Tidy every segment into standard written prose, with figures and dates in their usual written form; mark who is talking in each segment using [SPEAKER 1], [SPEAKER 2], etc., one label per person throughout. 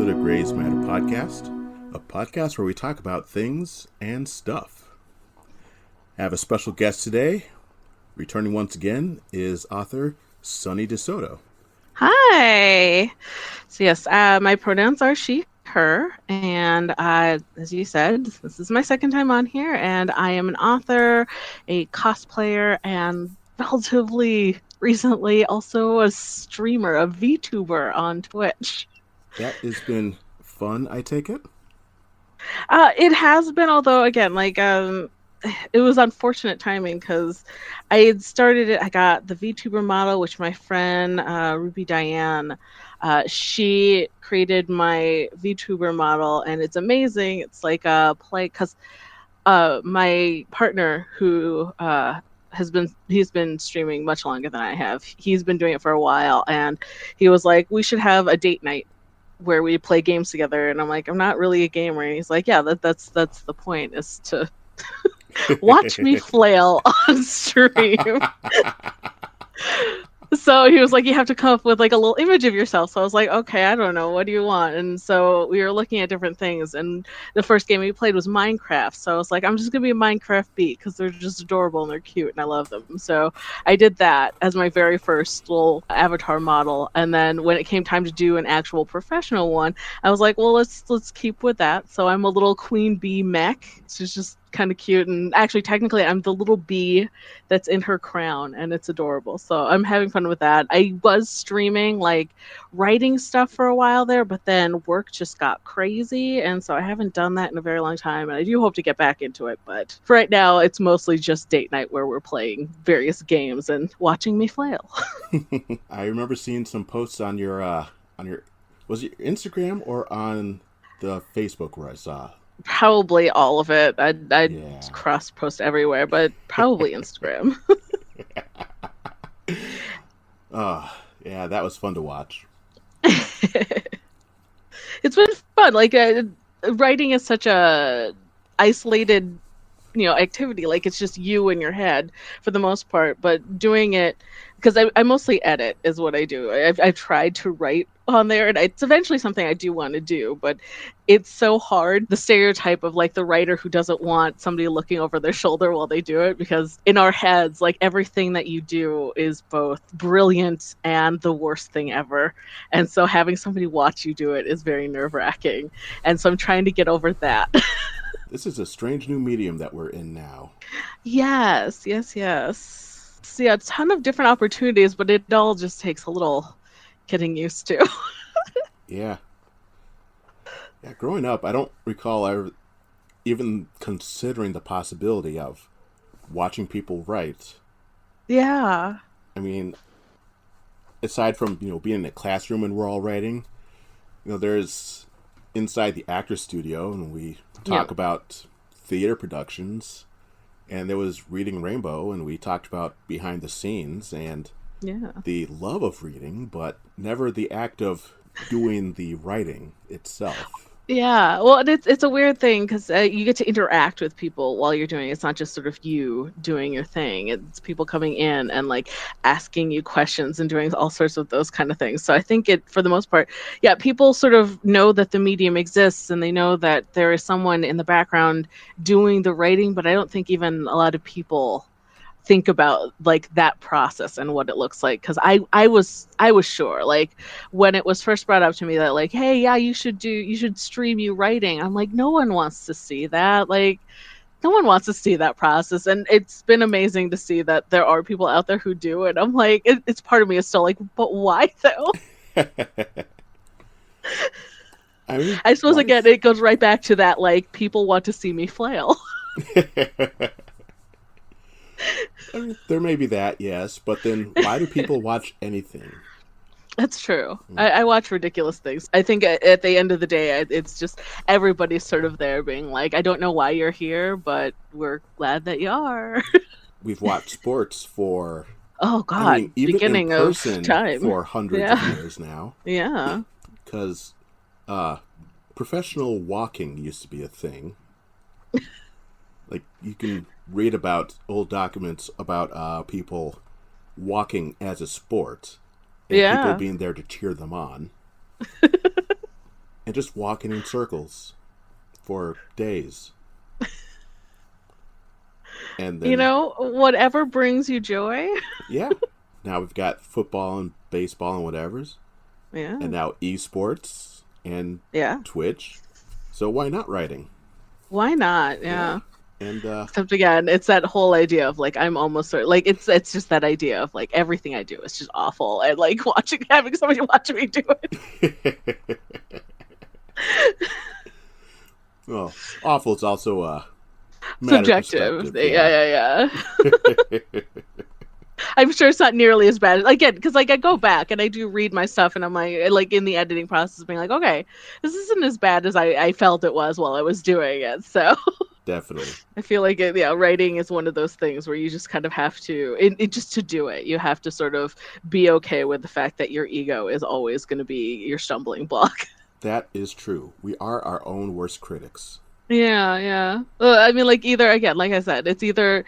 [SPEAKER 1] the GraysMatter podcast, a podcast where we talk about things and stuff. I have a special guest today. Returning once again is author Sonni de Soto.
[SPEAKER 2] Hi. So yes, my pronouns are she, her, and as you said, this is my second time on here, and I am an author, a cosplayer, and relatively recently also a streamer, a VTuber on Twitch.
[SPEAKER 1] That has been fun, I take it?
[SPEAKER 2] It has been, although again, it was unfortunate timing because I had started it. I got the VTuber model, which my friend Ruby Diane, she created my VTuber model, and it's amazing. It's like a play because my partner who he's been streaming much longer than I have. He's been doing it for a while, and he was like, we should have a date night where we play games together. And I'm like, I'm not really a gamer. And he's like, yeah, that's the point, is to watch me flail on stream. So he was like, you have to come up with like a little image of yourself. So I was like, okay, I don't know, what do you want? And so we were looking at different things, and the first game we played was Minecraft. So I was like, I'm just gonna be a Minecraft beat because they're just adorable and they're cute and I love them. So I did that as my very first little avatar model. And then when it came time to do an actual professional one, I was like, well, let's keep with that. So I'm a little queen bee mech. She's just kind of cute, and actually technically I'm the little bee that's in her crown, and it's adorable. So I'm having fun with that. I was streaming, like writing stuff for a while there, but then work just got crazy, and so I haven't done that in a very long time, and I do hope to get back into it. But for right now, it's mostly just date night where we're playing various games and watching me flail.
[SPEAKER 1] I remember seeing some posts on your was it your Instagram or on the Facebook where I saw.
[SPEAKER 2] Probably all of it. I'd
[SPEAKER 1] Yeah.
[SPEAKER 2] cross post everywhere, but probably Instagram.
[SPEAKER 1] Oh, yeah, that was fun to watch.
[SPEAKER 2] It's been fun. Writing is such a isolated, activity. Like, it's just you in your head for the most part. But doing it, because I mostly edit is what I do. I've tried to write on there, and it's eventually something I do want to do, but it's so hard. The stereotype of like the writer who doesn't want somebody looking over their shoulder while they do it, because in our heads, like, everything that you do is both brilliant and the worst thing ever. And so having somebody watch you do it is very nerve-wracking. And so I'm trying to get over that.
[SPEAKER 1] This is a strange new medium that we're in now.
[SPEAKER 2] Yes. So yeah, a ton of different opportunities, but it all just takes a little getting used to.
[SPEAKER 1] Yeah. Yeah, growing up, I don't recall ever even considering the possibility of watching people write.
[SPEAKER 2] Yeah.
[SPEAKER 1] I mean, aside from, being in a classroom and we're all writing, there's inside the actor studio, and we talk about theater productions, and there was Reading Rainbow, and we talked about behind the scenes and the love of reading, but never the act of doing the writing itself.
[SPEAKER 2] Yeah, well, it's a weird thing because you get to interact with people while you're doing it. It's not just sort of you doing your thing. It's people coming in and like asking you questions and doing all sorts of those kind of things. So I think for the most part, yeah, people sort of know that the medium exists and they know that there is someone in the background doing the writing, but I don't think even a lot of people think about like that process and what it looks like, because I was sure, like, when it was first brought up to me that like, hey, yeah, you should stream you writing, I'm like, no one wants to see that. Like, no one wants to see that process. And it's been amazing to see that there are people out there who do it. I'm like, it's part of me is still like, but why though? I suppose again it goes right back to that, like, people want to see me flail.
[SPEAKER 1] I mean, there may be that, yes, but then why do people watch anything?
[SPEAKER 2] That's true. I watch ridiculous things. I think at the end of the day, it's just everybody's sort of there being like, I don't know why you're here, but we're glad that you are.
[SPEAKER 1] We've watched sports for,
[SPEAKER 2] oh God,
[SPEAKER 1] even
[SPEAKER 2] beginning
[SPEAKER 1] in person
[SPEAKER 2] of time,
[SPEAKER 1] for hundreds of years now.
[SPEAKER 2] Yeah.
[SPEAKER 1] Because professional walking used to be a thing. Like, you can read about old documents about people walking as a sport, and people being there to cheer them on. and just walking in circles for days. And then,
[SPEAKER 2] whatever brings you joy.
[SPEAKER 1] yeah, now we've got football and baseball and whatever's.
[SPEAKER 2] Yeah.
[SPEAKER 1] And now esports and
[SPEAKER 2] Yeah.
[SPEAKER 1] Twitch. So why not writing?
[SPEAKER 2] Why not? Yeah.
[SPEAKER 1] And
[SPEAKER 2] except again, it's that whole idea of like I'm almost like it's just that idea of like everything I do is just awful, and like having somebody watch me do it.
[SPEAKER 1] Well, awful is also a
[SPEAKER 2] subjective. Yeah. I'm sure it's not nearly as bad. Again, because like I go back and I do read my stuff, and I'm like in the editing process, being like, okay, this isn't as bad as I felt it was while I was doing it. So
[SPEAKER 1] definitely,
[SPEAKER 2] I feel like writing is one of those things where you just kind of have to, just to do it, you have to sort of be okay with the fact that your ego is always going to be your stumbling block.
[SPEAKER 1] That is true. We are our own worst critics.
[SPEAKER 2] Yeah. I mean, like either again, like I said, it's either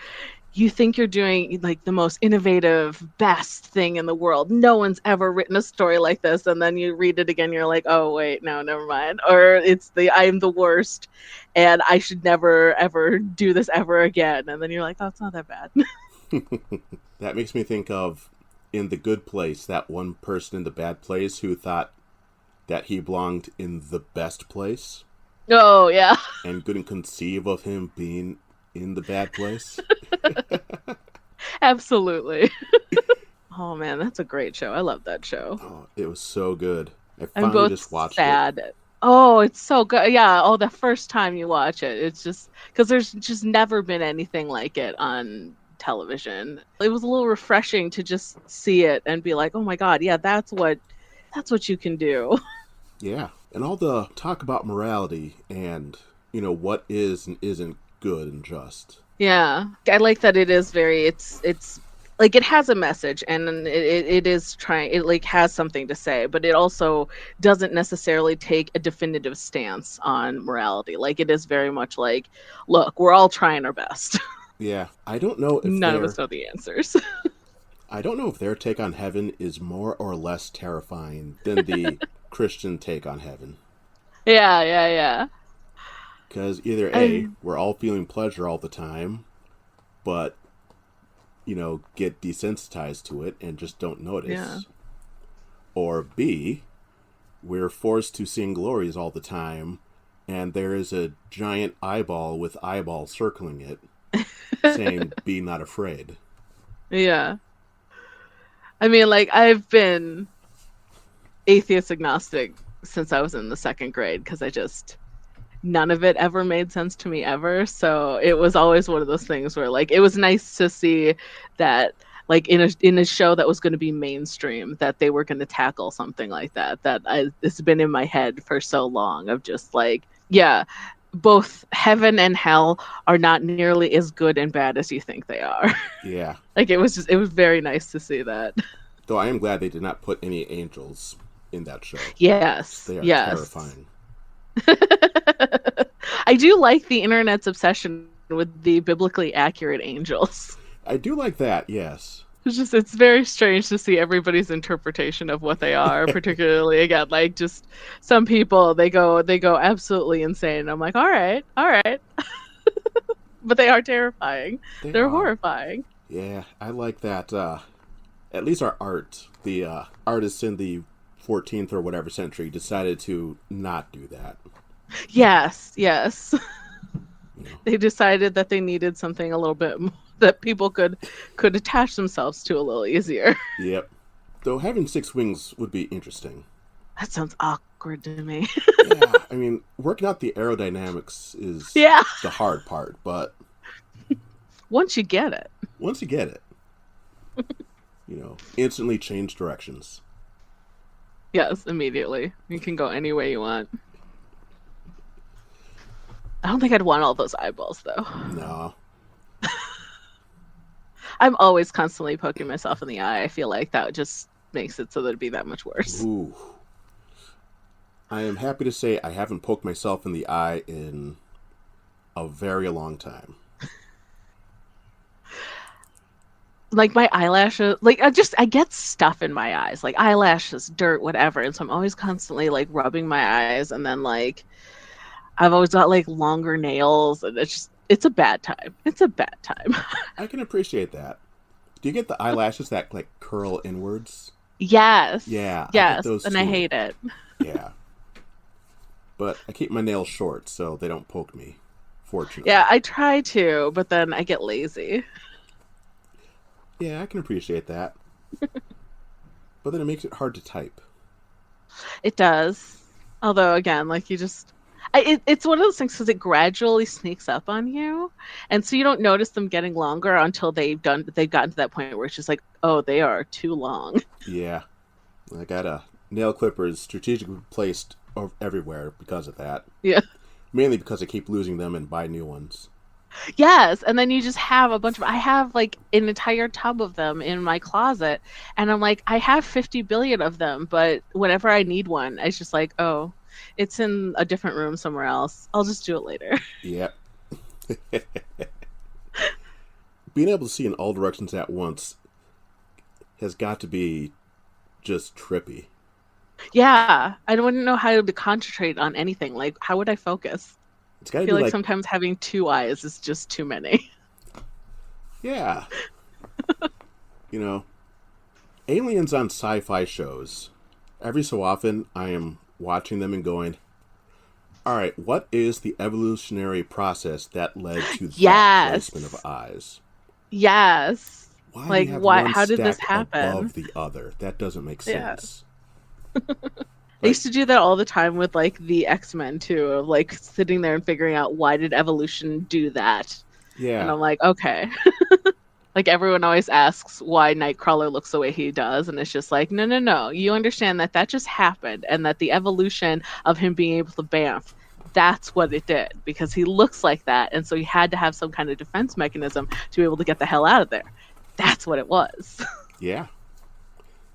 [SPEAKER 2] you think you're doing like the most innovative, best thing in the world. No one's ever written a story like this. And then you read it again. You're like, oh, wait, no, never mind. Or it's I'm the worst and I should never, ever do this ever again. And then you're like, oh, it's not that bad.
[SPEAKER 1] That makes me think of in The Good Place, that one person in the bad place who thought that he belonged in the best place.
[SPEAKER 2] Oh, yeah.
[SPEAKER 1] And couldn't conceive of him being in the bad place.
[SPEAKER 2] Absolutely. Oh man, that's a great show. I love that show.
[SPEAKER 1] Oh, it was so good. I finally just watched it.
[SPEAKER 2] Oh, it's so good. Yeah. Oh, the first time you watch it, it's just because there's just never been anything like it on television. It was a little refreshing to just see it and be like, oh my God, yeah, that's what you can do.
[SPEAKER 1] Yeah. And all the talk about morality and, what is and isn't good and just.
[SPEAKER 2] Yeah. I like that it is it's like it has a message and it is trying, it like has something to say, but it also doesn't necessarily take a definitive stance on morality. Like it is very much like, look, we're all trying our best.
[SPEAKER 1] Yeah. I don't know if
[SPEAKER 2] none of us know the answers.
[SPEAKER 1] I don't know if their take on heaven is more or less terrifying than the Christian take on heaven.
[SPEAKER 2] Yeah.
[SPEAKER 1] Because either A, we're all feeling pleasure all the time, but, get desensitized to it and just don't notice.
[SPEAKER 2] Yeah.
[SPEAKER 1] Or B, we're forced to sing glories all the time, and there is a giant eyeball with eyeballs circling it, saying, be not afraid.
[SPEAKER 2] Yeah. I mean, like, I've been atheist agnostic since I was in the second grade because none of it ever made sense to me ever. So it was always one of those things where like it was nice to see that like in a show that was going to be mainstream that they were going to tackle something like that. It's been in my head for so long of just like, yeah, both heaven and hell are not nearly as good and bad as you think they are.
[SPEAKER 1] Yeah.
[SPEAKER 2] Like it was very nice to see that.
[SPEAKER 1] Though I am glad they did not put any angels in that show.
[SPEAKER 2] Yes.
[SPEAKER 1] They are terrifying.
[SPEAKER 2] I do like the internet's obsession with the biblically accurate angels.
[SPEAKER 1] I do like that, yes.
[SPEAKER 2] It's very strange to see everybody's interpretation of what they are, particularly again, like just some people they go absolutely insane. I'm like, all right. But they are terrifying. They're horrifying.
[SPEAKER 1] Yeah, I like that. At least our art, the artists in the 14th or whatever century decided to not do that.
[SPEAKER 2] Yes. They decided that they needed something a little bit more that people could attach themselves to a little easier.
[SPEAKER 1] Yep. Though having 6 wings would be interesting.
[SPEAKER 2] That sounds awkward to me.
[SPEAKER 1] Yeah, I mean, working out the aerodynamics is the hard part, but
[SPEAKER 2] once you get it,
[SPEAKER 1] instantly change directions.
[SPEAKER 2] Yes, immediately. You can go any way you want. I don't think I'd want all those eyeballs, though.
[SPEAKER 1] No.
[SPEAKER 2] I'm always constantly poking myself in the eye. I feel like that just makes it so that it'd be that much worse.
[SPEAKER 1] Ooh. I am happy to say I haven't poked myself in the eye in a very long time.
[SPEAKER 2] like my eyelashes, like I get stuff in my eyes, like eyelashes, dirt, whatever, and so I'm always constantly like rubbing my eyes, and then like I've always got like longer nails, and it's a bad time. It's a bad time.
[SPEAKER 1] I can appreciate that. Do you get the eyelashes that like curl inwards?
[SPEAKER 2] Yes,
[SPEAKER 1] Yeah, I get
[SPEAKER 2] yes,
[SPEAKER 1] those
[SPEAKER 2] and I
[SPEAKER 1] too.
[SPEAKER 2] hate it.
[SPEAKER 1] Yeah, but I keep my nails short so they don't poke me.
[SPEAKER 2] Yeah,
[SPEAKER 1] Fortunately.
[SPEAKER 2] I try to, but then I get lazy.
[SPEAKER 1] Yeah, I can appreciate that. But then it makes it hard to type.
[SPEAKER 2] It does. Although again, like it's one of those things because it gradually sneaks up on you, and so you don't notice them getting longer until they've gotten to that point where it's just like, oh, they are too long.
[SPEAKER 1] Yeah, I got a nail clippers strategically placed everywhere because of that.
[SPEAKER 2] Yeah.
[SPEAKER 1] Mainly because I keep losing them and buy new ones.
[SPEAKER 2] Yes, and then you just have a bunch of I have like an entire tub of them in my closet, and I'm like, I have 50 billion of them, but whenever I need one, it's just like, oh, it's in a different room somewhere else. I'll just do it later.
[SPEAKER 1] Yep. Being able to see in all directions at once has got to be just trippy.
[SPEAKER 2] Yeah, I wouldn't know how to concentrate on anything. Like, how would I focus?
[SPEAKER 1] It's got
[SPEAKER 2] I
[SPEAKER 1] to
[SPEAKER 2] feel
[SPEAKER 1] be
[SPEAKER 2] like
[SPEAKER 1] like,
[SPEAKER 2] sometimes having two eyes is just too many.
[SPEAKER 1] yeah, you know, aliens on sci-fi shows. Every so often, I am watching them and going, "All right, what is the evolutionary process that led to that placement of
[SPEAKER 2] Yes.
[SPEAKER 1] eyes?
[SPEAKER 2] Yes.
[SPEAKER 1] Why do you
[SPEAKER 2] Like,
[SPEAKER 1] have
[SPEAKER 2] what?
[SPEAKER 1] one
[SPEAKER 2] How did this
[SPEAKER 1] stacked
[SPEAKER 2] happen?
[SPEAKER 1] above the other? That doesn't make
[SPEAKER 2] Yeah.
[SPEAKER 1] sense."
[SPEAKER 2] I
[SPEAKER 1] Like,
[SPEAKER 2] used to do that all the time with like the X-Men too, of like sitting there and figuring out why did evolution do that? And
[SPEAKER 1] yeah,
[SPEAKER 2] I'm like, okay. Like everyone always asks why Nightcrawler looks the way he does, and it's just like, no, no, no. You understand that that just happened, and that the evolution of him being able to bamf, that's what it did because he looks like that, and so he had to have some kind of defense mechanism to be able to get the hell out of there. That's what it was.
[SPEAKER 1] yeah.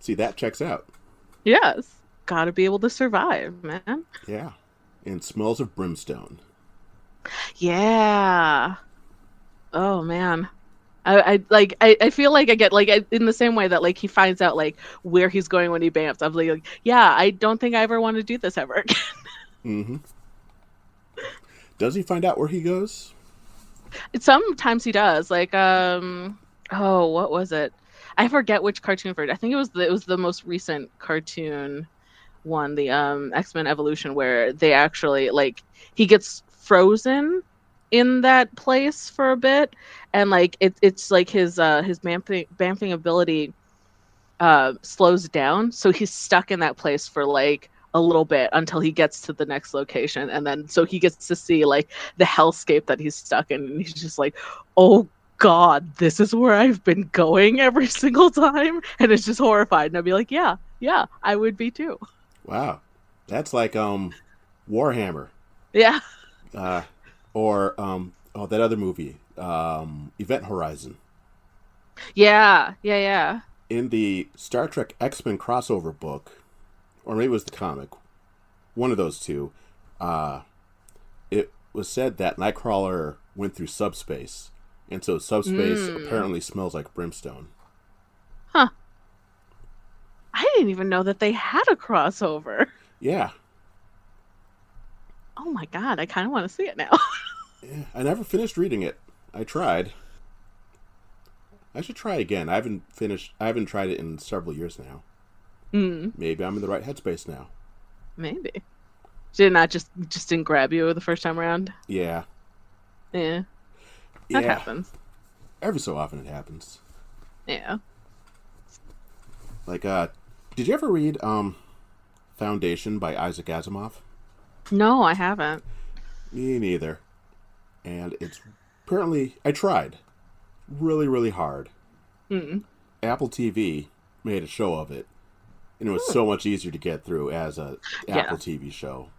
[SPEAKER 1] See, that checks out.
[SPEAKER 2] Yes, gotta be able to survive, man.
[SPEAKER 1] Yeah. And smells of brimstone.
[SPEAKER 2] Yeah. Oh man. I feel like I get like in the same way that like he finds out like where he's going when he bamps. I'm like, yeah, I don't think I ever want to do this ever again.
[SPEAKER 1] Mm-hmm. Does he find out where he goes?
[SPEAKER 2] Sometimes he does. Like oh, what was it? I forget which cartoon for it. I think it was the most recent cartoon one, the X-Men Evolution, where they actually like he gets frozen in that place for a bit, and like it's like his bamfing ability slows down, so he's stuck in that place for like a little bit until he gets to the next location, and then so he gets to see like the hellscape that he's stuck in, and he's just like, oh god, this is where I've been going every single time, and it's just horrified, and I'd be like, yeah, yeah, I would be too.
[SPEAKER 1] Wow. That's like Warhammer.
[SPEAKER 2] Yeah.
[SPEAKER 1] Uh or oh, that other movie, Event Horizon.
[SPEAKER 2] Yeah, yeah, yeah.
[SPEAKER 1] In the Star Trek X-Men crossover book, or maybe it was the comic, one of those two, uh it was said that Nightcrawler went through subspace, and so subspace
[SPEAKER 2] Mm.
[SPEAKER 1] apparently smells like brimstone.
[SPEAKER 2] Huh. I didn't even know that they had a crossover.
[SPEAKER 1] Yeah.
[SPEAKER 2] Oh my god, I kind of want to see it now.
[SPEAKER 1] Yeah, I never finished reading it. I tried. I should try again. I haven't tried it in several years now.
[SPEAKER 2] Mm,
[SPEAKER 1] Maybe I'm in the right headspace now.
[SPEAKER 2] maybe. Did it not just didn't grab you the first time around?
[SPEAKER 1] Yeah.
[SPEAKER 2] Yeah, that
[SPEAKER 1] Yeah.
[SPEAKER 2] happens.
[SPEAKER 1] Every so often it happens.
[SPEAKER 2] Yeah.
[SPEAKER 1] Like, did you ever read Foundation by Isaac Asimov?
[SPEAKER 2] No, I haven't.
[SPEAKER 1] Me neither. And it's apparently I tried really, really hard.
[SPEAKER 2] Mm.
[SPEAKER 1] Apple TV made a show of it, and it was
[SPEAKER 2] Hmm.
[SPEAKER 1] so much easier to get through as a
[SPEAKER 2] Yeah.
[SPEAKER 1] Apple TV show.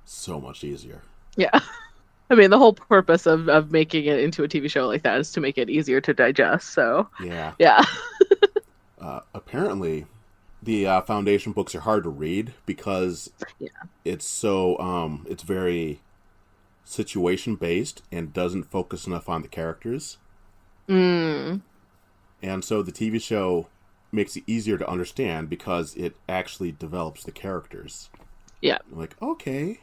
[SPEAKER 1] So much easier.
[SPEAKER 2] Yeah. I mean, the whole purpose of making it into a TV show like that is to make it easier to digest. So,
[SPEAKER 1] Yeah.
[SPEAKER 2] yeah.
[SPEAKER 1] Apparently, the Foundation books are hard to read because
[SPEAKER 2] Yeah.
[SPEAKER 1] it's very situation based and doesn't focus enough on the characters.
[SPEAKER 2] Mm.
[SPEAKER 1] And so the TV show makes it easier to understand because it actually develops the characters.
[SPEAKER 2] Yeah.
[SPEAKER 1] Like, okay,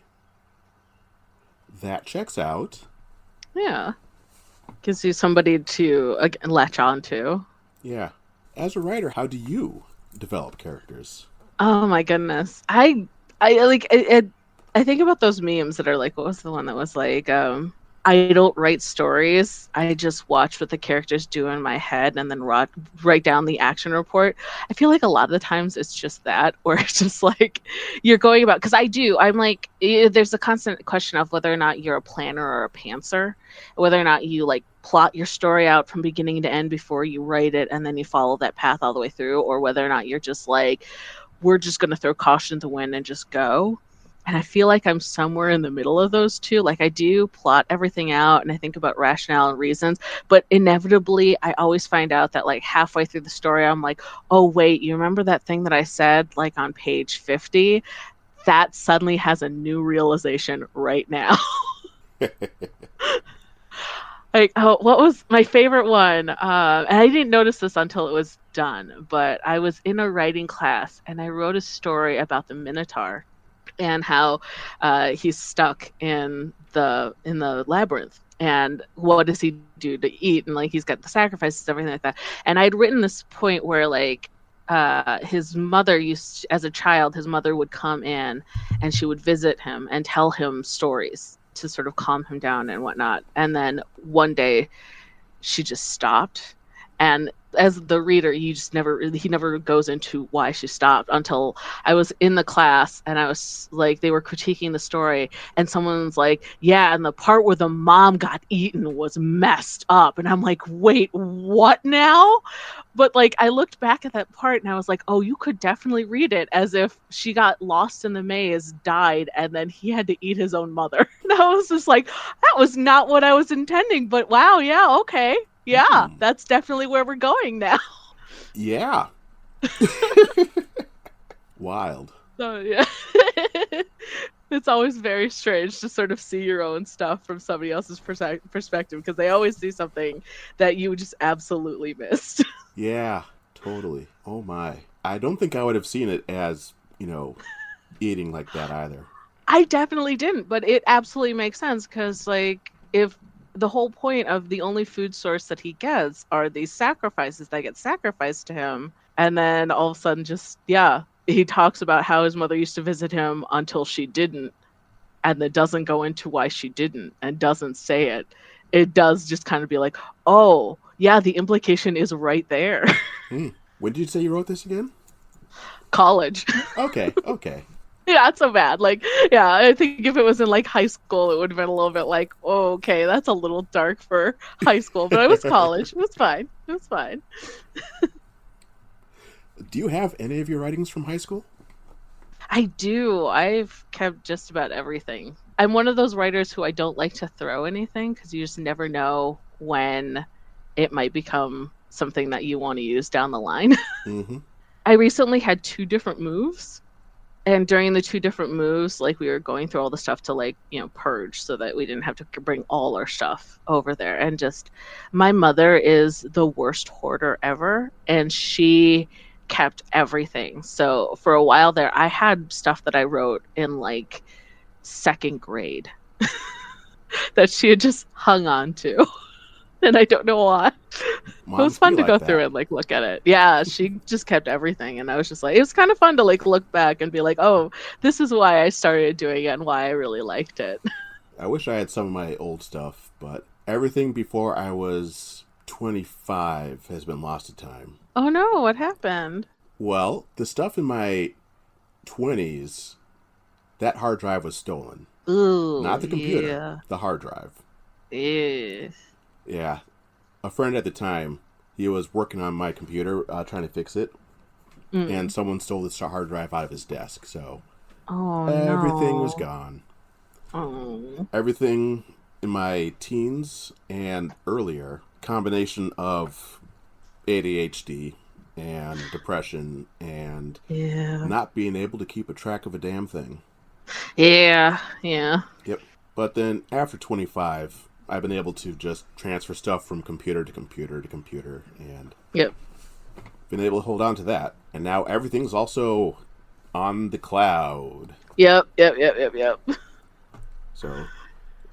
[SPEAKER 1] that checks out.
[SPEAKER 2] Yeah. Gives you somebody to latch on to.
[SPEAKER 1] Yeah. As a writer, how do you develop characters?
[SPEAKER 2] Oh my goodness. I like I think about those memes that are like, what was the one that was like, I don't write stories. I just watch what the characters do in my head and then write down the action report. I feel like a lot of the times it's just that, or it's just like you're going about, because I'm like, there's a constant question of whether or not you're a planner or a pantser, whether or not you like plot your story out from beginning to end before you write it and then you follow that path all the way through, or whether or not you're just like, we're just going to throw caution to the wind and just go. And I feel like I'm somewhere in the middle of those two. Like I do plot everything out and I think about rationale and reasons, but inevitably I always find out that like halfway through the story, I'm like, oh wait, you remember that thing that I said like on page 50? That suddenly has a new realization right now. Like, oh, what was my favorite one? And I didn't notice this until it was done, but I was in a writing class and I wrote a story about the Minotaur and how he's stuck in the labyrinth. And what does he do to eat? And like he's got the sacrifices, everything like that. And I'd written this point where like his mother as a child, his mother would come in and she would visit him and tell him stories to sort of calm him down and whatnot. And then one day she just stopped. And as the reader, he never goes into why she stopped until I was in the class and I was like, they were critiquing the story and someone's like, yeah, and the part where the mom got eaten was messed up. And I'm like, wait, what now? But like, I looked back at that part and I was like, oh, you could definitely read it as if she got lost in the maze, died, and then he had to eat his own mother. And I was just like, that was not what I was intending, but wow, yeah, okay. Yeah, that's definitely where we're going now.
[SPEAKER 1] Yeah. Wild.
[SPEAKER 2] So, yeah. It's always very strange to sort of see your own stuff from somebody else's perspective because they always see something that you just absolutely missed.
[SPEAKER 1] Yeah, totally. Oh my. I don't think I would have seen it as, eating like that either.
[SPEAKER 2] I definitely didn't, but it absolutely makes sense because, like, if the whole point of the only food source that he gets are these sacrifices that get sacrificed to him. And then all of a sudden he talks about how his mother used to visit him until she didn't. And it doesn't go into why she didn't and doesn't say it. It does just kind of be like, oh, yeah, the implication is right there.
[SPEAKER 1] When did you say you wrote this again?
[SPEAKER 2] College.
[SPEAKER 1] Okay.
[SPEAKER 2] Yeah, not so bad. Like, yeah, I think if it was in like high school, it would have been a little bit like, oh, okay, that's a little dark for high school. But it was college. It was fine.
[SPEAKER 1] Do you have any of your writings from high school?
[SPEAKER 2] I do. I've kept just about everything. I'm one of those writers who I don't like to throw anything because you just never know when it might become something that you want to use down the line.
[SPEAKER 1] Mm-hmm.
[SPEAKER 2] I recently had 2 different moves. And during the 2 different moves, like we were going through all the stuff to like, purge so that we didn't have to bring all our stuff over there. And just my mother is the worst hoarder ever. And she kept everything. So for a while there, I had stuff that I wrote in like 2nd grade that she had just hung on to. And I don't know why.
[SPEAKER 1] Moms
[SPEAKER 2] it was fun to go
[SPEAKER 1] that.
[SPEAKER 2] through and like look at it. Yeah, she just kept everything, and I was just like, it was kind of fun to like look back and be like, oh, this is why I started doing it and why I really liked it.
[SPEAKER 1] I wish I had some of my old stuff, but everything before I was 25 has been lost to time.
[SPEAKER 2] Oh no, what happened?
[SPEAKER 1] Well, the stuff in my 20s, that hard drive was stolen.
[SPEAKER 2] Ooh,
[SPEAKER 1] not the computer,
[SPEAKER 2] yeah.
[SPEAKER 1] the hard drive.
[SPEAKER 2] Yeah.
[SPEAKER 1] Yeah. A friend at the time, he was working on my computer, trying to fix it, and someone stole this hard drive out of his desk, so everything was gone.
[SPEAKER 2] Oh.
[SPEAKER 1] Everything in my teens and earlier, combination of ADHD and depression and not being able to keep a track of a damn thing.
[SPEAKER 2] Yeah.
[SPEAKER 1] Yep. But then after 25, I've been able to just transfer stuff from computer to computer to computer, and
[SPEAKER 2] Yep.
[SPEAKER 1] been able to hold on to that. And now everything's also on the cloud.
[SPEAKER 2] Yep.
[SPEAKER 1] So,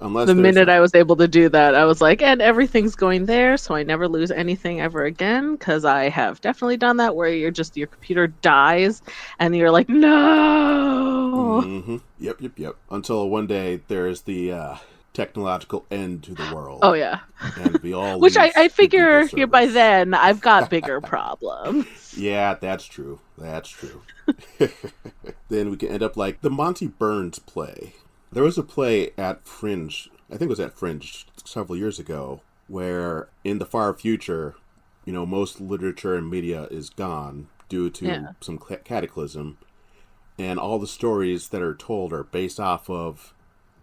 [SPEAKER 1] unless
[SPEAKER 2] The
[SPEAKER 1] there's
[SPEAKER 2] minute I was able to do that, I was like, and everything's going there, so I never lose anything ever again. Because I have definitely done that, where your computer dies, and you're like, no.
[SPEAKER 1] Mm-hmm. Yep. Until one day there's the technological end to the world.
[SPEAKER 2] Oh yeah.
[SPEAKER 1] And we all
[SPEAKER 2] Which
[SPEAKER 1] lose
[SPEAKER 2] I
[SPEAKER 1] the
[SPEAKER 2] figure
[SPEAKER 1] Google
[SPEAKER 2] here by
[SPEAKER 1] service.
[SPEAKER 2] then I've got bigger problems.
[SPEAKER 1] Yeah, that's true. Then we can end up like the Monty Burns play. There was a play at Fringe, I think it was at Fringe several years ago, where in the far future, most literature and media is gone due to some cataclysm, and all the stories that are told are based off of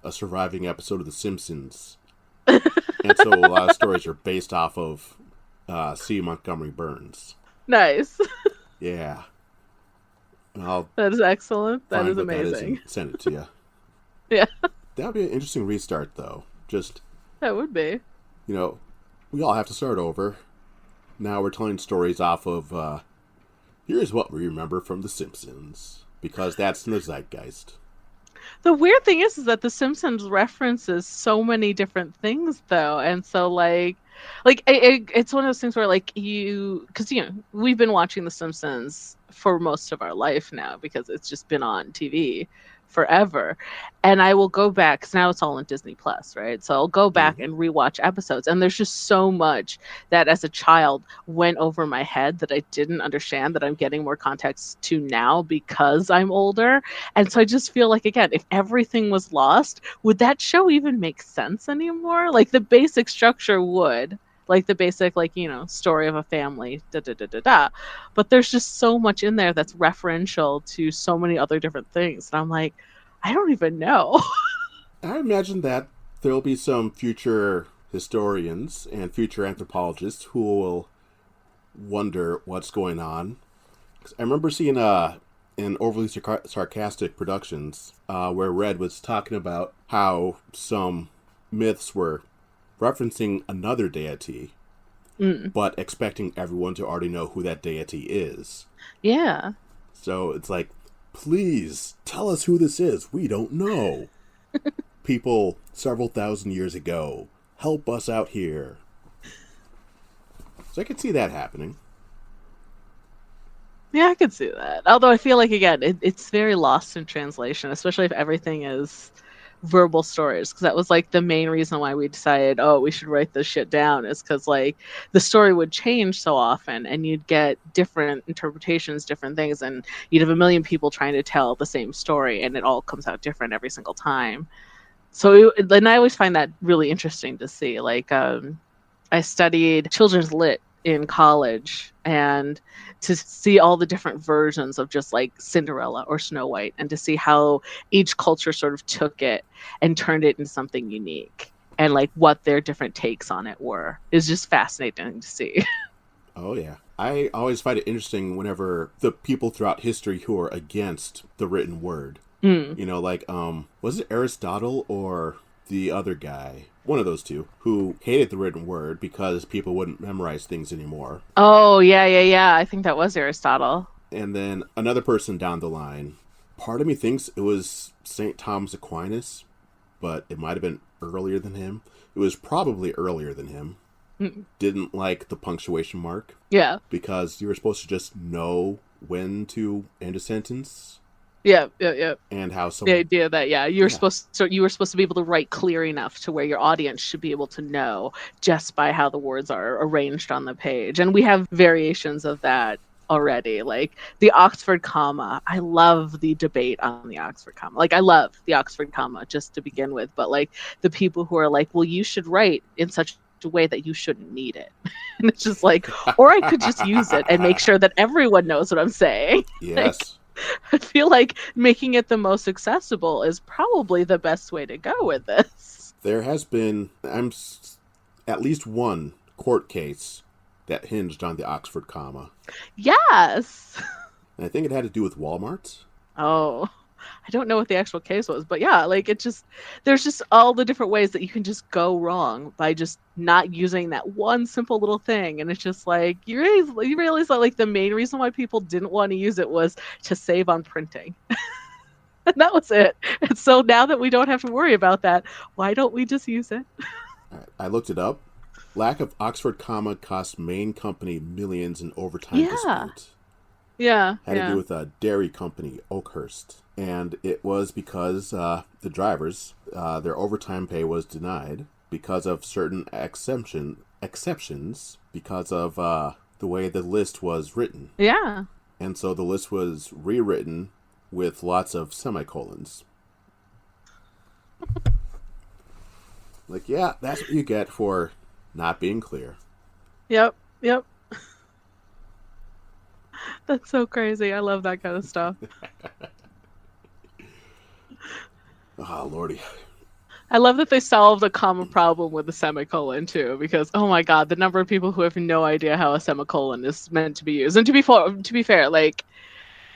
[SPEAKER 1] a surviving episode of The Simpsons. And so a lot of stories are based off of C. Montgomery Burns.
[SPEAKER 2] Nice.
[SPEAKER 1] Yeah.
[SPEAKER 2] That is excellent. That is
[SPEAKER 1] That
[SPEAKER 2] amazing.
[SPEAKER 1] and send it to you.
[SPEAKER 2] Yeah.
[SPEAKER 1] That would be an interesting restart, though. Just,
[SPEAKER 2] That would be.
[SPEAKER 1] we all have to start over. Now we're telling stories off of, here's what we remember from The Simpsons. Because that's in the zeitgeist.
[SPEAKER 2] The weird thing is that The Simpsons references so many different things, though, and so it's one of those things where because we've been watching The Simpsons for most of our life now because it's just been on TV forever, and I will go back because now it's all on Disney Plus, right? So I'll go back and rewatch episodes, and there's just so much that as a child went over my head that I didn't understand that I'm getting more context to now because I'm older. And so I just feel like, again, if everything was lost, would that show even make sense anymore? Like the basic structure would, like the basic, story of a family, but there's just so much in there that's referential to so many other different things. And I'm like, I don't even know.
[SPEAKER 1] I imagine that there'll be some future historians and future anthropologists who will wonder what's going on. 'Cause I remember seeing in overly sarcastic productions where Red was talking about how some myths were referencing another deity, but expecting everyone to already know who that deity is.
[SPEAKER 2] Yeah.
[SPEAKER 1] So it's like, please tell us who this is. We don't know. People several thousand years ago, help us out here. So I could see that happening.
[SPEAKER 2] Yeah, I could see that. Although I feel like, again, it's very lost in translation, especially if everything is verbal stories, because that was the main reason why we decided, we should write this shit down, is because the story would change so often and you'd get different interpretations, different things, and you'd have a million people trying to tell the same story and it all comes out different every single time. So and I always find that really interesting to see. I studied children's lit in college, and to see all the different versions of just Cinderella or Snow White, and to see how each culture sort of took it and turned it into something unique, and what their different takes on it were, is just fascinating to see.
[SPEAKER 1] Oh yeah. I always find it interesting whenever the people throughout history who are against the written word, was it Aristotle or the other guy? One of those two, who hated the written word because people wouldn't memorize things anymore.
[SPEAKER 2] Oh, yeah. I think that was Aristotle.
[SPEAKER 1] And then another person down the line, part of me thinks it was St. Thomas Aquinas, but it might have been earlier than him. It was probably earlier than him. Didn't like the punctuation mark.
[SPEAKER 2] Yeah.
[SPEAKER 1] Because you were supposed to just know when to end a sentence.
[SPEAKER 2] Yeah.
[SPEAKER 1] And how
[SPEAKER 2] the idea that you were supposed to be able to write clear enough to where your audience should be able to know just by how the words are arranged on the page. And we have variations of that already, like the Oxford comma. I love the debate on the Oxford comma. I love the Oxford comma just to begin with, but the people who are well, you should write in such a way that you shouldn't need it. And it's just or I could just use it and make sure that everyone knows what I'm saying.
[SPEAKER 1] Yes.
[SPEAKER 2] I feel like making it the most accessible is probably the best way to go with this.
[SPEAKER 1] There has been at least one court case that hinged on the Oxford comma.
[SPEAKER 2] Yes.
[SPEAKER 1] And I think it had to do with Walmart.
[SPEAKER 2] Oh, I don't know what the actual case was, but yeah, like there's just all the different ways that you can just go wrong by just not using that one simple little thing. And it's just like, you realize that like the main reason why people didn't want to use it was to save on printing. And that was it. And so now that we don't have to worry about that, why don't we just use it?
[SPEAKER 1] I looked it up. Lack of Oxford comma cost main company millions in overtime dispute.
[SPEAKER 2] Yeah.
[SPEAKER 1] Had to do with a dairy company, Oakhurst. And it was because the drivers, their overtime pay was denied because of certain exceptions because of the way the list was written.
[SPEAKER 2] Yeah.
[SPEAKER 1] And so the list was rewritten with lots of semicolons. Like, yeah, that's what you get for not being clear.
[SPEAKER 2] Yep. That's so crazy. I love that kind of stuff.
[SPEAKER 1] Oh, Lordy.
[SPEAKER 2] I love that they solved a common problem with the semicolon too, because oh my god, the number of people who have no idea how a semicolon is meant to be used. And to be fair, like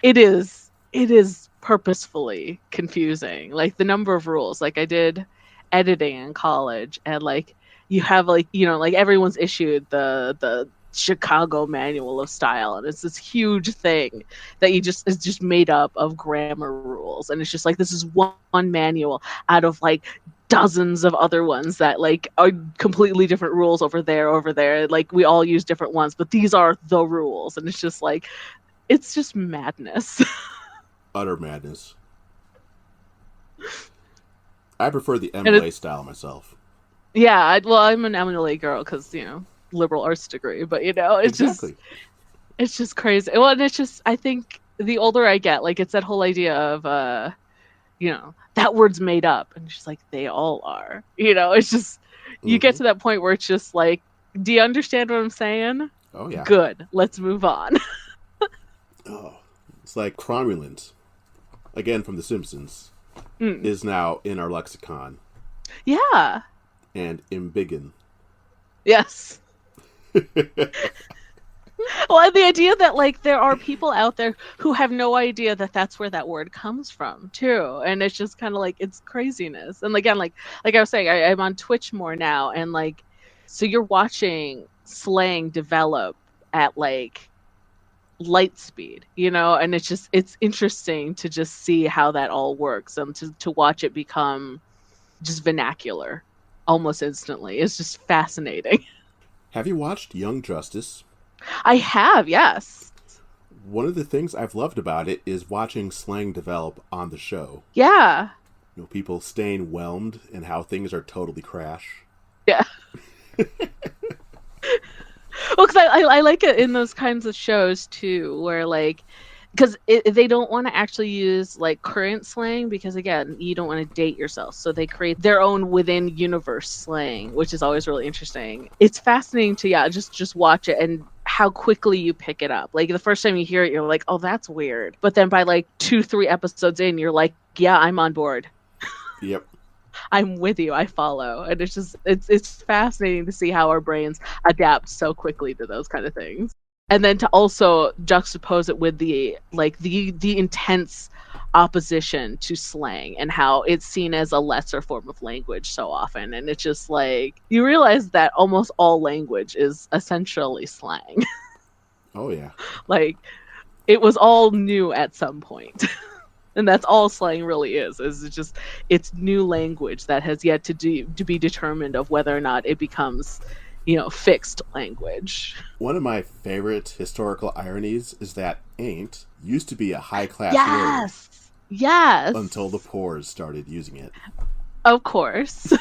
[SPEAKER 2] it is purposefully confusing. Like the number of rules. Like I did editing in college, and like you have like, you know, like everyone's issued the Chicago Manual of Style, and it's this huge thing that is just made up of grammar rules, and it's just like this is one manual out of like dozens of other ones that like are completely different rules over there. Like we all use different ones, but these are the rules, and it's just like it's just madness.
[SPEAKER 1] Utter madness. I prefer the MLA style myself.
[SPEAKER 2] Yeah, I'm an MLA girl because, you know, liberal arts degree, but you know, it's just crazy. Well, and it's just, I think the older I get, like it's that whole idea of you know, that word's made up, and it's just like they all are, you know. It's just you get to that point where it's just like, do you understand what I'm saying?
[SPEAKER 1] Oh yeah,
[SPEAKER 2] good, let's move on.
[SPEAKER 1] Oh, it's like cromulent, again from The Simpsons, is now in our lexicon.
[SPEAKER 2] Yeah.
[SPEAKER 1] And embiggen.
[SPEAKER 2] Yes. Well, and the idea that like there are people out there who have no idea that that's where that word comes from too, and it's just kind of like it's craziness. And again, like I was saying, I'm on Twitch more now, and like so you're watching slang develop at like light speed, you know, and it's interesting to just see how that all works, and to watch it become just vernacular almost instantly. It's just fascinating.
[SPEAKER 1] Have you watched Young Justice?
[SPEAKER 2] I have, yes.
[SPEAKER 1] One of the things I've loved about it is watching slang develop on the show.
[SPEAKER 2] Yeah.
[SPEAKER 1] You know, people staying whelmed and how things are totally crash.
[SPEAKER 2] Yeah. Well, because I like it in those kinds of shows too, where like, because they don't want to actually use like current slang, because again, you don't want to date yourself, so they create their own within universe slang, which is always really interesting. It's fascinating to just watch it and how quickly you pick it up. Like the first time you hear it, you're like, oh, that's weird, but then by like 2-3 episodes in, you're like, yeah, I'm on board.
[SPEAKER 1] Yep.
[SPEAKER 2] I'm with you. I follow. And it's just it's fascinating to see how our brains adapt so quickly to those kind of things. And then to also juxtapose it with the intense opposition to slang and how it's seen as a lesser form of language so often. And it's just like you realize that almost all language is essentially slang.
[SPEAKER 1] Oh yeah.
[SPEAKER 2] Like it was all new at some point. And that's all slang really is it's new language that has yet to be determined of whether or not it becomes, you know, fixed language.
[SPEAKER 1] One of my favorite historical ironies is that ain't used to be a high-class word.
[SPEAKER 2] Yes.
[SPEAKER 1] Until the poors started using it.
[SPEAKER 2] Of course.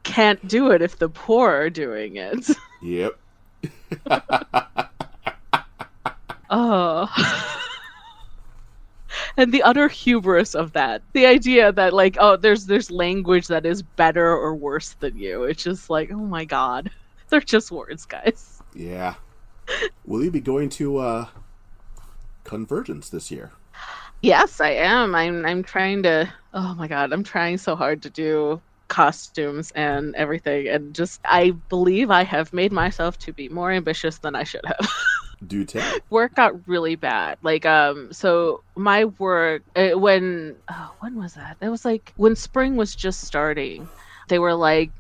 [SPEAKER 2] Can't do it if the poor are doing it.
[SPEAKER 1] Yep.
[SPEAKER 2] Oh. And the utter hubris of that. The idea that like, oh, there's language that is better or worse than you. It's just like, oh my god. They're just words, guys.
[SPEAKER 1] Yeah. Will you be going to Convergence this year?
[SPEAKER 2] Yes, I am. I'm trying to, oh my god, I'm trying so hard to do costumes and everything, and just I believe I have made myself to be more ambitious than I should have.
[SPEAKER 1] Do tell.
[SPEAKER 2] Work got really bad. Like, so my work, when was that? It was like when spring was just starting. They were like,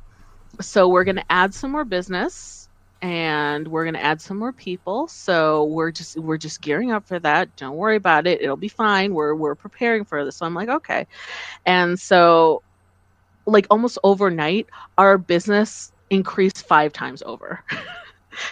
[SPEAKER 2] so we're going to add some more business and we're going to add some more people. So we're just gearing up for that. Don't worry about it. It'll be fine. We're preparing for this. So I'm like, okay. And so like almost overnight, our business increased 5 times over.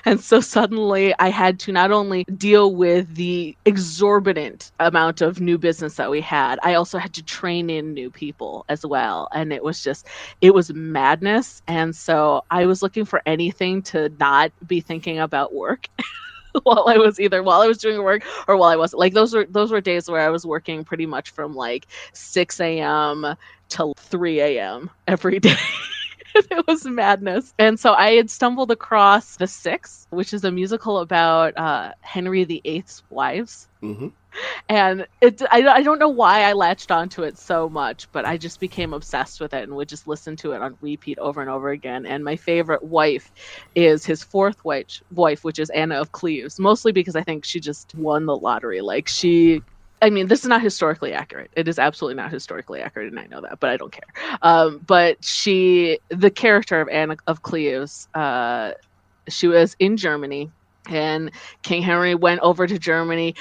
[SPEAKER 2] And so suddenly I had to not only deal with the exorbitant amount of new business that we had, I also had to train in new people as well. And it was madness. And so I was looking for anything to not be thinking about work. while I was doing work or while I wasn't. Like those were days where I was working pretty much from like 6 a.m. till 3 a.m. every day. It was madness. And so I had stumbled across The Six, which is a musical about Henry VIII's wives.
[SPEAKER 1] Mm-hmm.
[SPEAKER 2] And I don't know why I latched onto it so much, but I just became obsessed with it and would just listen to it on repeat over and over again. And my favorite wife is his fourth wife, which is Anna of Cleves, mostly because I think she just won the lottery. Like this is not historically accurate. It is absolutely not historically accurate, and I know that, but I don't care. But the character of Anna of Cleves, she was in Germany, and King Henry went over to Germany,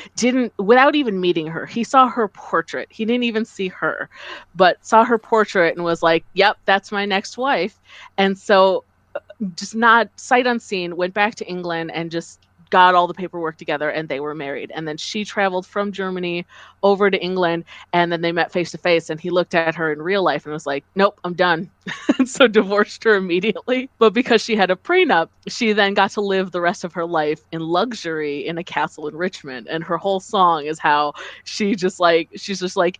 [SPEAKER 2] without even meeting her. He saw her portrait. He didn't even see her, but saw her portrait and was like, yep, that's my next wife. And so just not sight unseen, went back to England and just got all the paperwork together, and they were married. And then she traveled from Germany over to England, and then they met face to face, and he looked at her in real life and was like, nope, I'm done. And so divorced her immediately. But because she had a prenup, she then got to live the rest of her life in luxury in a castle in Richmond. And her whole song is how she's just like,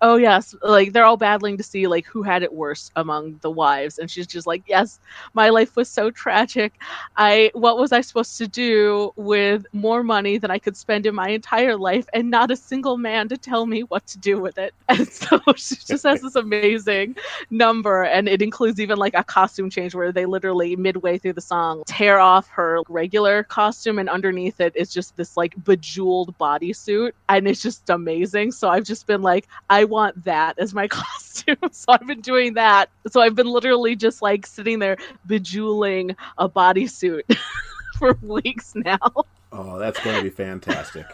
[SPEAKER 2] oh yes, like they're all battling to see like who had it worse among the wives. And she's just like, yes, my life was so tragic. What was I supposed to do with more money than I could spend in my entire life and not a single man to tell me what to do with it? And so she just has this amazing number, and it includes even like a costume change where they literally midway through the song tear off her regular costume, and underneath it is just this like bejeweled bodysuit, and it's just amazing. So I've just been like, I want that as my costume. So I've been doing that. So I've been literally just like sitting there bejeweling a bodysuit for weeks now.
[SPEAKER 1] Oh, that's going to be fantastic.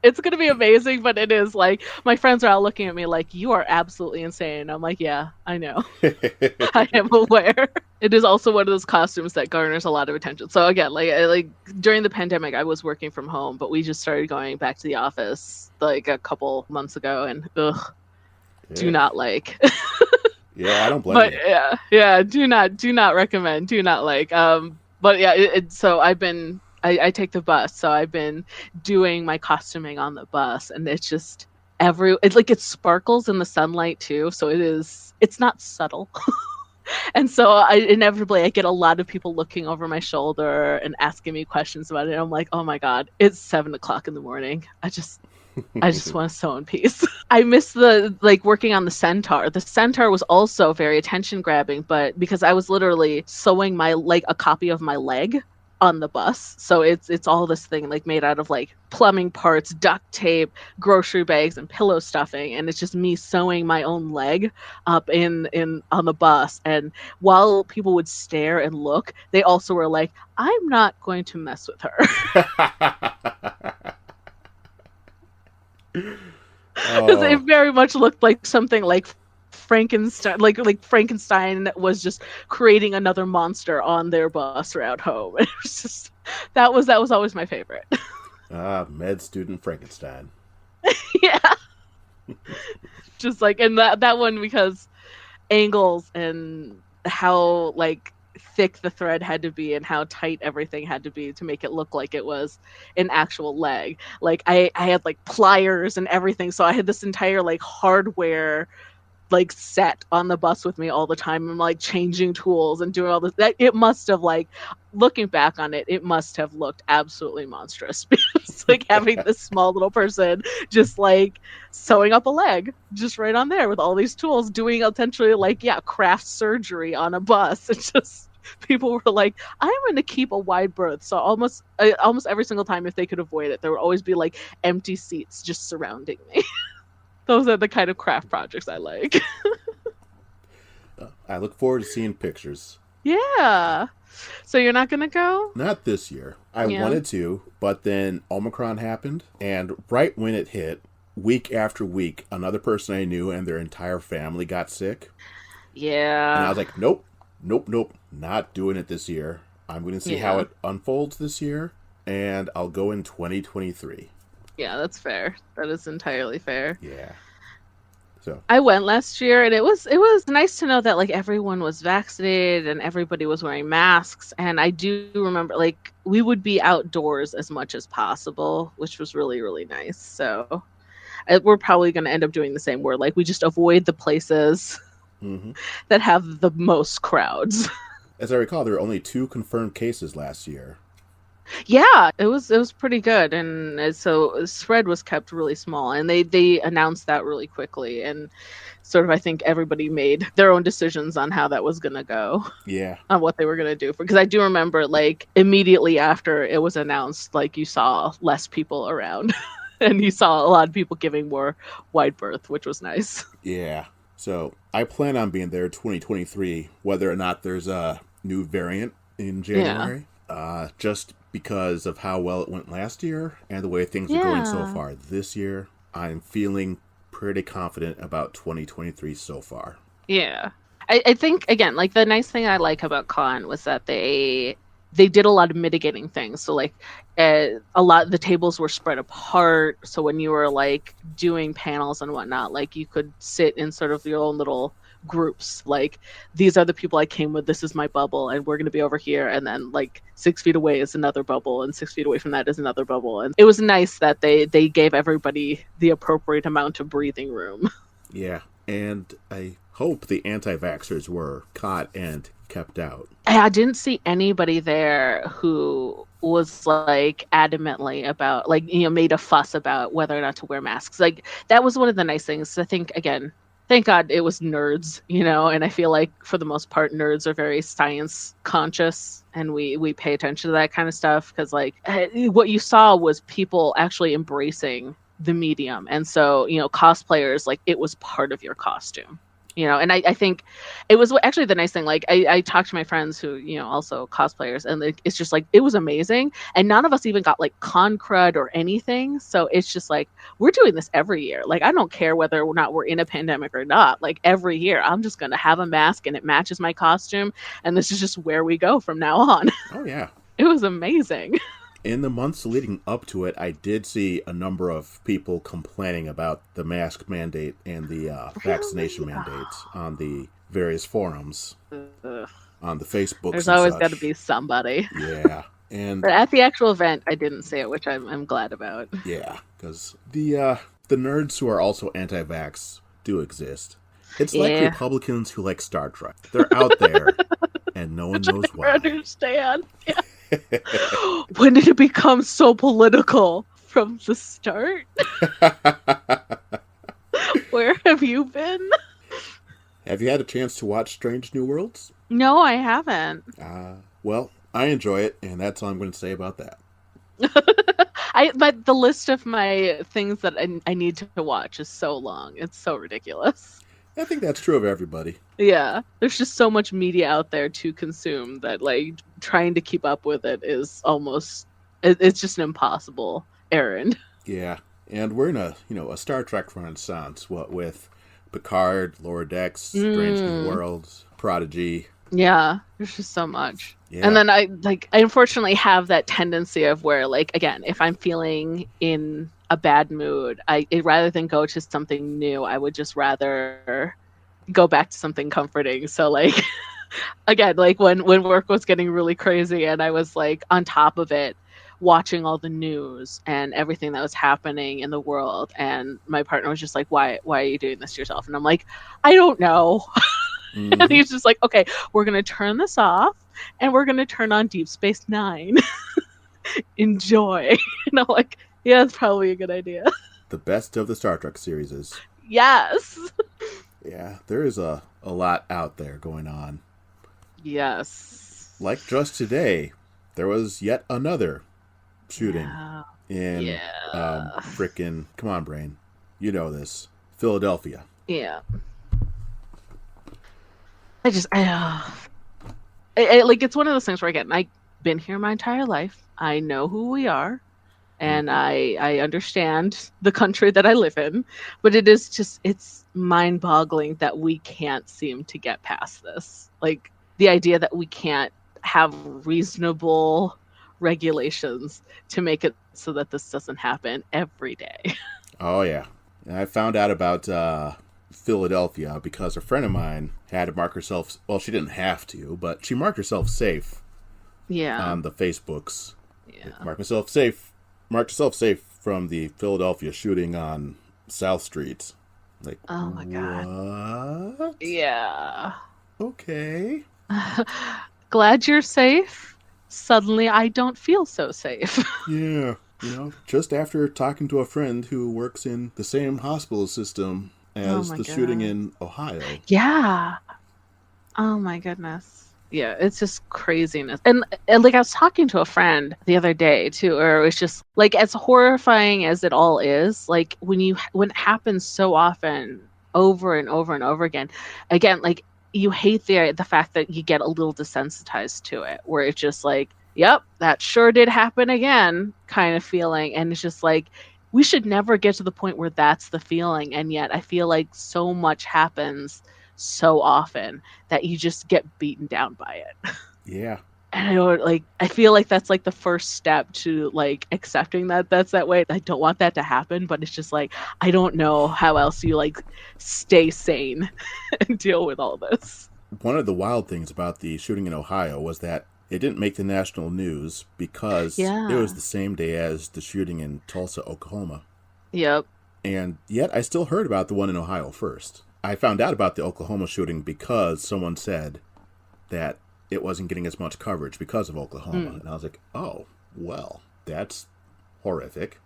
[SPEAKER 2] It's going to be amazing, but it is like, my friends are all looking at me like, you are absolutely insane. I'm like, yeah, I know. I am aware. It is also one of those costumes that garners a lot of attention. So again, like during the pandemic, I was working from home, but we just started going back to the office like a couple months ago, and do not like.
[SPEAKER 1] Yeah, I don't blame you.
[SPEAKER 2] But yeah, do not recommend, do not like. But yeah, so I take the bus, so I've been doing my costuming on the bus, and it's just it sparkles in the sunlight too, so it's not subtle. And so inevitably I get a lot of people looking over my shoulder and asking me questions about it. And I'm like, oh my God, it's 7:00 in the morning. I just want to sew in peace. I miss working on the centaur. The centaur was also very attention grabbing, but because I was literally sewing a copy of my leg on the bus. So it's all this thing like made out of like plumbing parts, duct tape, grocery bags, and pillow stuffing, and it's just me sewing my own leg up in on the bus. And while people would stare and look, they also were like, I'm not going to mess with her. Because it very much looked like something like Frankenstein, like Frankenstein was just creating another monster on their bus route home. It was just that was always my favorite.
[SPEAKER 1] Med student Frankenstein.
[SPEAKER 2] Yeah. Just like, and that one, because angles and how like thick the thread had to be and how tight everything had to be to make it look like it was an actual leg. Like I had like pliers and everything, so I had this entire like hardware like set on the bus with me all the time. I'm like changing tools and doing all this. That it must have, like, looking back on it, it must have looked absolutely monstrous, because like having this small little person just like sewing up a leg just right on there with all these tools, doing essentially like craft surgery on a bus. It's just People were like, I'm going to keep a wide berth. So almost every single time, if they could avoid it, there would always be like empty seats just surrounding me. Those are the kind of craft projects I like.
[SPEAKER 1] I look forward to seeing pictures.
[SPEAKER 2] Yeah. So you're not going to go?
[SPEAKER 1] Not this year. I wanted to, but then Omicron happened, and right when it hit, week after week, another person I knew and their entire family got sick.
[SPEAKER 2] Yeah.
[SPEAKER 1] And I was like, nope, not doing it this year. I'm going to see how it unfolds this year, and I'll go in 2023.
[SPEAKER 2] Yeah, that's fair. That is entirely fair.
[SPEAKER 1] Yeah. So
[SPEAKER 2] I went last year, and it was nice to know that like everyone was vaccinated and everybody was wearing masks. And I do remember like we would be outdoors as much as possible, which was really, really nice. So we're probably going to end up doing the same where like we just avoid the places that have the most crowds.
[SPEAKER 1] As I recall, there were only 2 confirmed cases last year.
[SPEAKER 2] Yeah, it was pretty good, and so spread was kept really small, and they announced that really quickly, and sort of I think everybody made their own decisions on how that was gonna go.
[SPEAKER 1] Yeah,
[SPEAKER 2] on what they were gonna do, because I do remember like immediately after it was announced, like you saw less people around, and you saw a lot of people giving more wide berth, which was nice.
[SPEAKER 1] Yeah, so I plan on being there 2023, whether or not there's a new variant in January. Just because of how well it went last year and the way things are going so far this year, I'm feeling pretty confident about 2023 so far.
[SPEAKER 2] Yeah. I think, again, like the nice thing I like about Con was that they did a lot of mitigating things. So like a lot of the tables were spread apart. So when you were like doing panels and whatnot, like you could sit in sort of your own little groups, like these are the people I came with, this is my bubble, and we're going to be over here, and then like 6 feet away is another bubble, and 6 feet away from that is another bubble. And it was nice that they gave everybody the appropriate amount of breathing room.
[SPEAKER 1] Yeah, and I hope the anti-vaxxers were caught and kept out.
[SPEAKER 2] I didn't see anybody there who was like adamantly about like, you know, made a fuss about whether or not to wear masks. Like that was one of the nice things. I think, again, thank God it was nerds, you know, and I feel like for the most part, nerds are very science conscious, and we pay attention to that kind of stuff, because like what you saw was people actually embracing the medium. And so, you know, cosplayers, like it was part of your costume. You know, and I think it was actually the nice thing. Like I talked to my friends who, you know, also cosplayers, and it's just like, it was amazing. And none of us even got like con crud or anything. So it's just like, we're doing this every year. Like, I don't care whether or not we're in a pandemic or not. Like every year I'm just going to have a mask and it matches my costume. And this is just where we go from now on.
[SPEAKER 1] Oh, yeah.
[SPEAKER 2] It was amazing.
[SPEAKER 1] In the months leading up to it, I did see a number of people complaining about the mask mandate and the vaccination mandates on the various forums, on the Facebook.
[SPEAKER 2] There's always got to be somebody.
[SPEAKER 1] Yeah. But
[SPEAKER 2] at the actual event, I didn't see it, which I'm glad about.
[SPEAKER 1] Yeah, because the nerds who are also anti-vax do exist. It's like Republicans who like Star Trek. They're out there, and no one knows why.
[SPEAKER 2] I understand. Yeah. When did it become so political? From the start? Where have you been?
[SPEAKER 1] Have you had a chance to watch Strange New Worlds?
[SPEAKER 2] No, I haven't.
[SPEAKER 1] Well, I enjoy it, and that's all I'm going to say about that.
[SPEAKER 2] But the list of my things that I need to watch is so long. It's so ridiculous.
[SPEAKER 1] I think that's true of everybody.
[SPEAKER 2] Yeah, there's just so much media out there to consume that like trying to keep up with it is almost, it's just an impossible errand.
[SPEAKER 1] Yeah, and we're in a Star Trek renaissance, what with Picard, Lower Decks, Strange New Worlds, Prodigy.
[SPEAKER 2] Yeah, there's just so much.
[SPEAKER 1] Yeah.
[SPEAKER 2] And then I unfortunately have that tendency of where, like, again, if I'm feeling in a bad mood, rather than go to something new, I would just rather go back to something comforting. So like, again, like when work was getting really crazy and I was like on top of it, watching all the news and everything that was happening in the world, and my partner was just like, why are you doing this to yourself? And I'm like, I don't know. Mm-hmm. And he's just like, okay, we're going to turn this off and we're going to turn on Deep Space Nine. Enjoy. And I'm like, yeah, that's probably a good idea.
[SPEAKER 1] The best of the Star Trek series is.
[SPEAKER 2] Yes.
[SPEAKER 1] Yeah, there is a lot out there going on.
[SPEAKER 2] Yes.
[SPEAKER 1] like just today, there was yet another shooting
[SPEAKER 2] Yeah.
[SPEAKER 1] in
[SPEAKER 2] Yeah.
[SPEAKER 1] frickin' come on, brain, you know this, Philadelphia.
[SPEAKER 2] Yeah. I just, like, it's one of those things where, again, I've been here my entire life. I know who we are, and
[SPEAKER 1] Mm-hmm.
[SPEAKER 2] I understand the country that I live in, but it is just, it's mind-boggling that we can't seem to get past this. Like, the idea that we can't have reasonable regulations to make it so that this doesn't happen every day.
[SPEAKER 1] Oh yeah, and I found out about Philadelphia because a friend of mine had to mark herself. Well, she didn't have to, but she marked herself safe
[SPEAKER 2] Yeah.
[SPEAKER 1] on the Facebooks.
[SPEAKER 2] Yeah.
[SPEAKER 1] Marked herself safe from the Philadelphia shooting on South Street. Like,
[SPEAKER 2] Oh my God.
[SPEAKER 1] what?
[SPEAKER 2] Yeah.
[SPEAKER 1] Okay.
[SPEAKER 2] Glad you're safe. Suddenly I don't feel so safe.
[SPEAKER 1] Yeah. Just after talking to a friend who works in the same hospital system
[SPEAKER 2] Oh
[SPEAKER 1] as
[SPEAKER 2] my
[SPEAKER 1] the shooting
[SPEAKER 2] God.
[SPEAKER 1] in Ohio.
[SPEAKER 2] Yeah. Oh my goodness. Yeah, it's just craziness. And like I was talking to a friend the other day too, or it was just like as horrifying as it all is, like when it happens so often over and over and over again, like you hate the fact that you get a little desensitized to it, where it's just like, yep, that sure did happen again kind of feeling. And it's just like we should never get to the point where that's the feeling. And yet I feel like so much happens so often that you just get beaten down by it.
[SPEAKER 1] Yeah.
[SPEAKER 2] And I feel like that's like the first step to like accepting that that's that way. I don't want that to happen, but it's just like I don't know how else you like stay sane and deal with all this.
[SPEAKER 1] One of the wild things about the shooting in Ohio was that it didn't make the national news because it was
[SPEAKER 2] Yeah.
[SPEAKER 1] the same day as the shooting in Tulsa, Oklahoma.
[SPEAKER 2] Yep.
[SPEAKER 1] And yet I still heard about the one in Ohio first. I found out about the Oklahoma shooting because someone said that it wasn't getting as much coverage because of Oklahoma.
[SPEAKER 2] Mm.
[SPEAKER 1] And I was like, oh, well, that's horrific.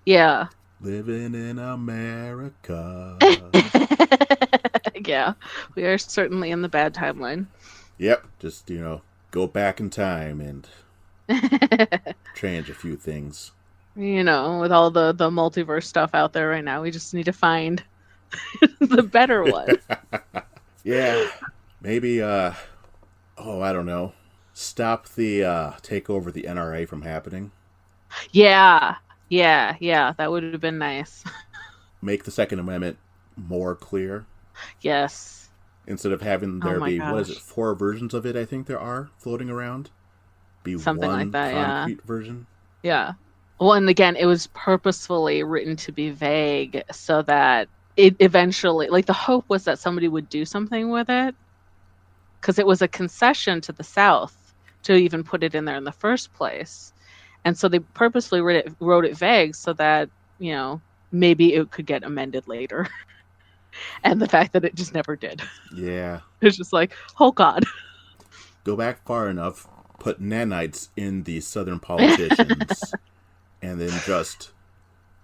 [SPEAKER 2] Yeah.
[SPEAKER 1] Living in America.
[SPEAKER 2] Yeah. We are certainly in the bad timeline.
[SPEAKER 1] Yep. Just, go back in time and change a few things.
[SPEAKER 2] With all the multiverse stuff out there right now, we just need to find the better one.
[SPEAKER 1] Yeah. Maybe, I don't know. Stop the take over the NRA from happening.
[SPEAKER 2] Yeah. Yeah. That would have been nice.
[SPEAKER 1] Make the Second Amendment more clear.
[SPEAKER 2] Yes.
[SPEAKER 1] Instead of having
[SPEAKER 2] Oh
[SPEAKER 1] there
[SPEAKER 2] my
[SPEAKER 1] be, what is it,
[SPEAKER 2] gosh.
[SPEAKER 1] 4 versions of it, I think there are floating around. Be
[SPEAKER 2] Something like
[SPEAKER 1] one
[SPEAKER 2] that, yeah.
[SPEAKER 1] concrete version.
[SPEAKER 2] Yeah. Well, and again, it was purposefully written to be vague so that it eventually, like, the hope was that somebody would do something with it because it was a concession to the South to even put it in there in the first place. And so they purposely wrote it vague so that, maybe it could get amended later. And the fact that it just never did.
[SPEAKER 1] Yeah.
[SPEAKER 2] It's just like, oh God.
[SPEAKER 1] Go back far enough, put nanites in the Southern politicians, and then just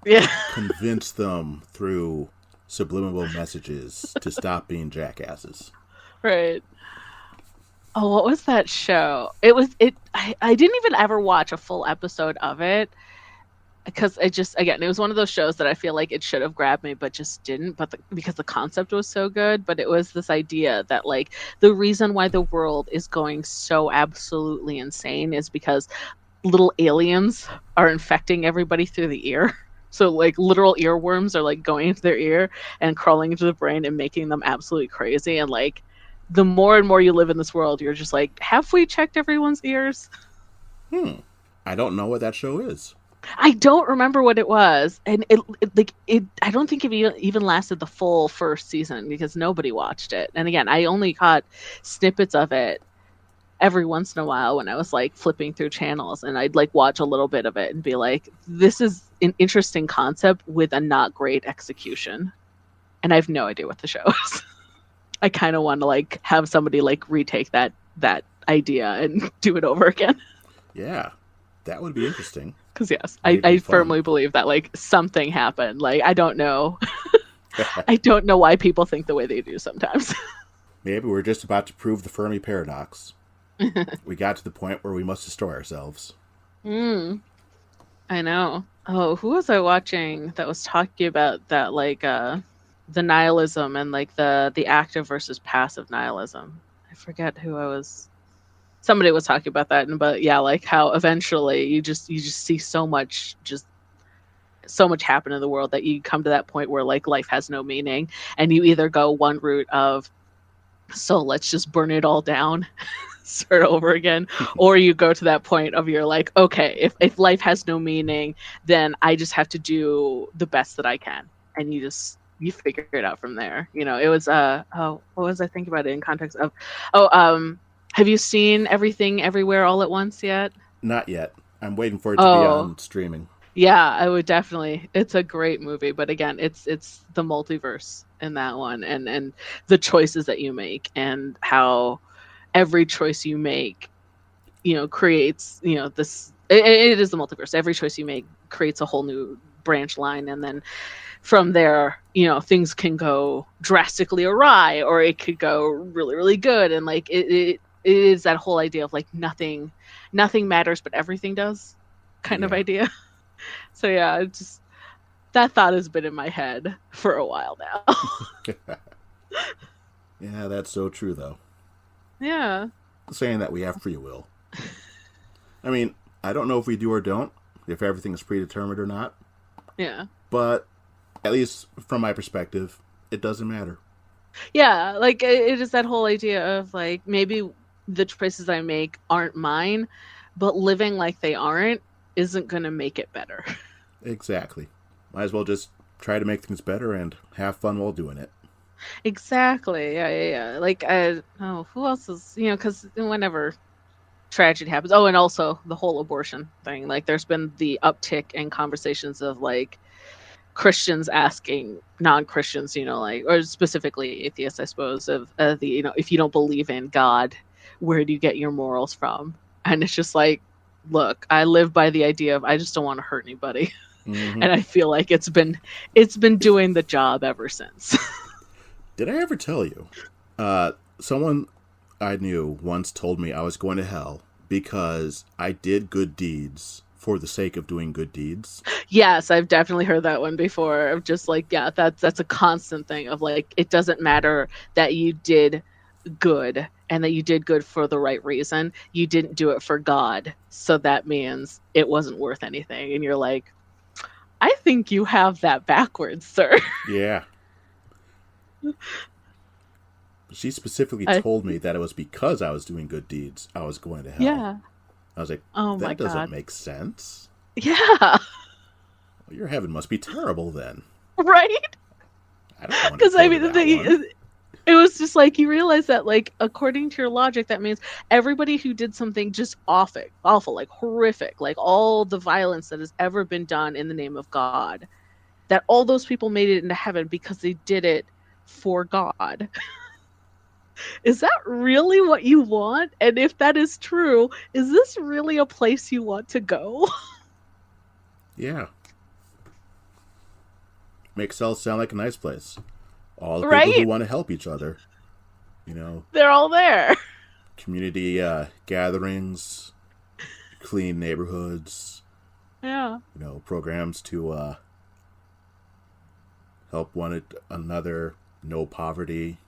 [SPEAKER 2] Yeah.
[SPEAKER 1] convince them through subliminal messages to stop being jackasses.
[SPEAKER 2] Right. Oh, what was that show? I didn't even ever watch a full episode of it because it was one of those shows that I feel like it should have grabbed me but just didn't, because the concept was so good. But it was this idea that like the reason why the world is going so absolutely insane is because little aliens are infecting everybody through the ear. So like literal earworms are like going into their ear and crawling into the brain and making them absolutely crazy. And like the more and more you live in this world, you're just like, have we checked everyone's ears?
[SPEAKER 1] I don't know what that show is.
[SPEAKER 2] I don't remember what it was, and it I don't think it even lasted the full first season because nobody watched it. And again, I only caught snippets of it every once in a while when I was like flipping through channels, and I'd like watch a little bit of it and be like, this is an interesting concept with a not great execution, and I have no idea what the show is. I kind of want to like have somebody like retake that idea and do it over again.
[SPEAKER 1] Yeah, that would be interesting.
[SPEAKER 2] Because yes,
[SPEAKER 1] Might be
[SPEAKER 2] I
[SPEAKER 1] fun.
[SPEAKER 2] firmly believe that like something happened. Like I don't know. I don't know why people think the way they do sometimes.
[SPEAKER 1] Maybe we're just about to prove the Fermi paradox. We got to the point where we must destroy ourselves.
[SPEAKER 2] Mm, I know. Oh, who was I watching that was talking about that, like the nihilism and like the active versus passive nihilism? I forget who I was. Somebody was talking about that, and but yeah, like how eventually you just see so much happen in the world that you come to that point where like life has no meaning, and you either go one route of, so let's just burn it all down, start over again, or you go to that point of you're like, okay, if life has no meaning, then I just have to do the best that I can, and you figure it out from there. It was oh, what was I thinking about it in context of? Oh, have you seen Everything Everywhere All at Once yet?
[SPEAKER 1] Not yet. I'm waiting for it to be
[SPEAKER 2] Oh,
[SPEAKER 1] on streaming.
[SPEAKER 2] yeah, I would definitely. It's a great movie, but again, it's the multiverse in that one, and the choices that you make, and how every choice you make, creates, this. It is the multiverse. Every choice you make creates a whole new branch line, and then from there, things can go drastically awry, or it could go really, really good, and like it is that whole idea of like nothing matters, but everything does, kind of
[SPEAKER 1] Yeah.
[SPEAKER 2] idea. So yeah, that thought has been in my head for a while now.
[SPEAKER 1] Yeah, that's so true, though.
[SPEAKER 2] Yeah.
[SPEAKER 1] Saying that we have free will. I mean, I don't know if we do or don't, if everything is predetermined or not,
[SPEAKER 2] Yeah.
[SPEAKER 1] but at least from my perspective, it doesn't matter.
[SPEAKER 2] Yeah, like it is that whole idea of like maybe the choices I make aren't mine, but living like they aren't isn't going to make it better.
[SPEAKER 1] Exactly. Might as well just try to make things better and have fun while doing it.
[SPEAKER 2] Exactly. Yeah, yeah, yeah. Like oh, who else is, cuz whenever tragedy happens. Oh, and also the whole abortion thing. Like there's been the uptick in conversations of like Christians asking non-Christians, like, or specifically atheists, I suppose, of the, if you don't believe in God, where do you get your morals from? And it's just like, look, I live by the idea of I just don't want to hurt anybody,
[SPEAKER 1] Mm-hmm.
[SPEAKER 2] and I feel like it's been doing the job ever since.
[SPEAKER 1] Did I ever tell you? Someone I knew once told me I was going to hell because I did good deeds for the sake of doing good deeds.
[SPEAKER 2] Yes, I've definitely heard that one before. Of just like, yeah, that's a constant thing of like, it doesn't matter that you did good and that you did good for the right reason. You didn't do it for God, so that means it wasn't worth anything. And you're like, I think you have that backwards, sir.
[SPEAKER 1] Yeah. She specifically
[SPEAKER 2] I,
[SPEAKER 1] told me that it was because I was doing good deeds I was going to hell.
[SPEAKER 2] yeah.
[SPEAKER 1] I was like,
[SPEAKER 2] Oh my
[SPEAKER 1] that doesn't
[SPEAKER 2] God.
[SPEAKER 1] make sense.
[SPEAKER 2] Yeah.
[SPEAKER 1] Well, your heaven must be terrible then.
[SPEAKER 2] Right.
[SPEAKER 1] I don't want to
[SPEAKER 2] Because I
[SPEAKER 1] go to
[SPEAKER 2] mean,
[SPEAKER 1] that one.
[SPEAKER 2] it was just like you realize that, like, according to your logic, that means everybody who did something just awful, like horrific, like all the violence that has ever been done in the name of God, that all those people made it into heaven because they did it for God. Is that really what you want? And if that is true, is this really a place you want to go?
[SPEAKER 1] Yeah. Makes hell sound like a nice place. All the people who
[SPEAKER 2] Right?
[SPEAKER 1] want to help each other. You know,
[SPEAKER 2] They're all there.
[SPEAKER 1] community gatherings, clean neighborhoods,
[SPEAKER 2] Yeah.
[SPEAKER 1] programs to help one another, no poverty,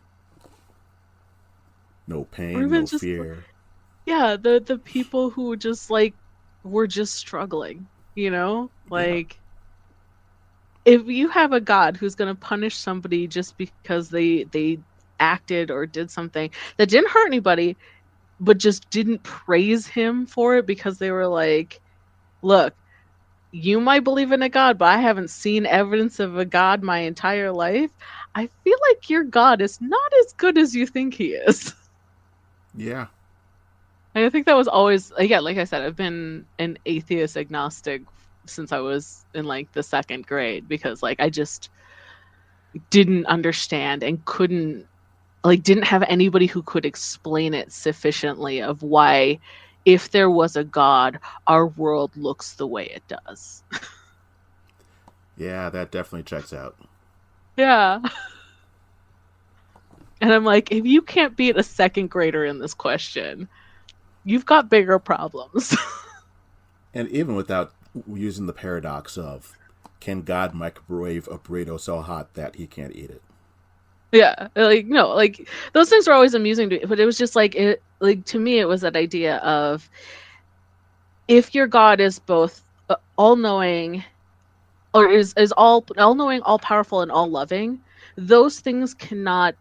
[SPEAKER 1] no
[SPEAKER 2] Or
[SPEAKER 1] pain,
[SPEAKER 2] even
[SPEAKER 1] no
[SPEAKER 2] just,
[SPEAKER 1] fear.
[SPEAKER 2] yeah, the people who just like were just struggling,
[SPEAKER 1] Yeah.
[SPEAKER 2] Like, if you have a God who's going to punish somebody just because they acted or did something that didn't hurt anybody, but just didn't praise him for it because they were like, look, you might believe in a God, but I haven't seen evidence of a God my entire life. I feel like your God is not as good as you think he is.
[SPEAKER 1] Yeah.
[SPEAKER 2] I think that was always, again, like I said, I've been an atheist agnostic since I was in like the second grade, because like I just didn't understand and didn't have anybody who could explain it sufficiently of why, if there was a God, our world looks the way it does.
[SPEAKER 1] Yeah, that definitely checks out.
[SPEAKER 2] Yeah. And I'm like, if you can't beat a second grader in this question, you've got bigger problems.
[SPEAKER 1] And even without using the paradox of, can God microwave a burrito so hot that he can't eat it?
[SPEAKER 2] Yeah, like no, like those things were always amusing to me, but it was just like it like to me it was that idea of if your God is both all knowing or is all knowing, all powerful, and all loving, those things cannot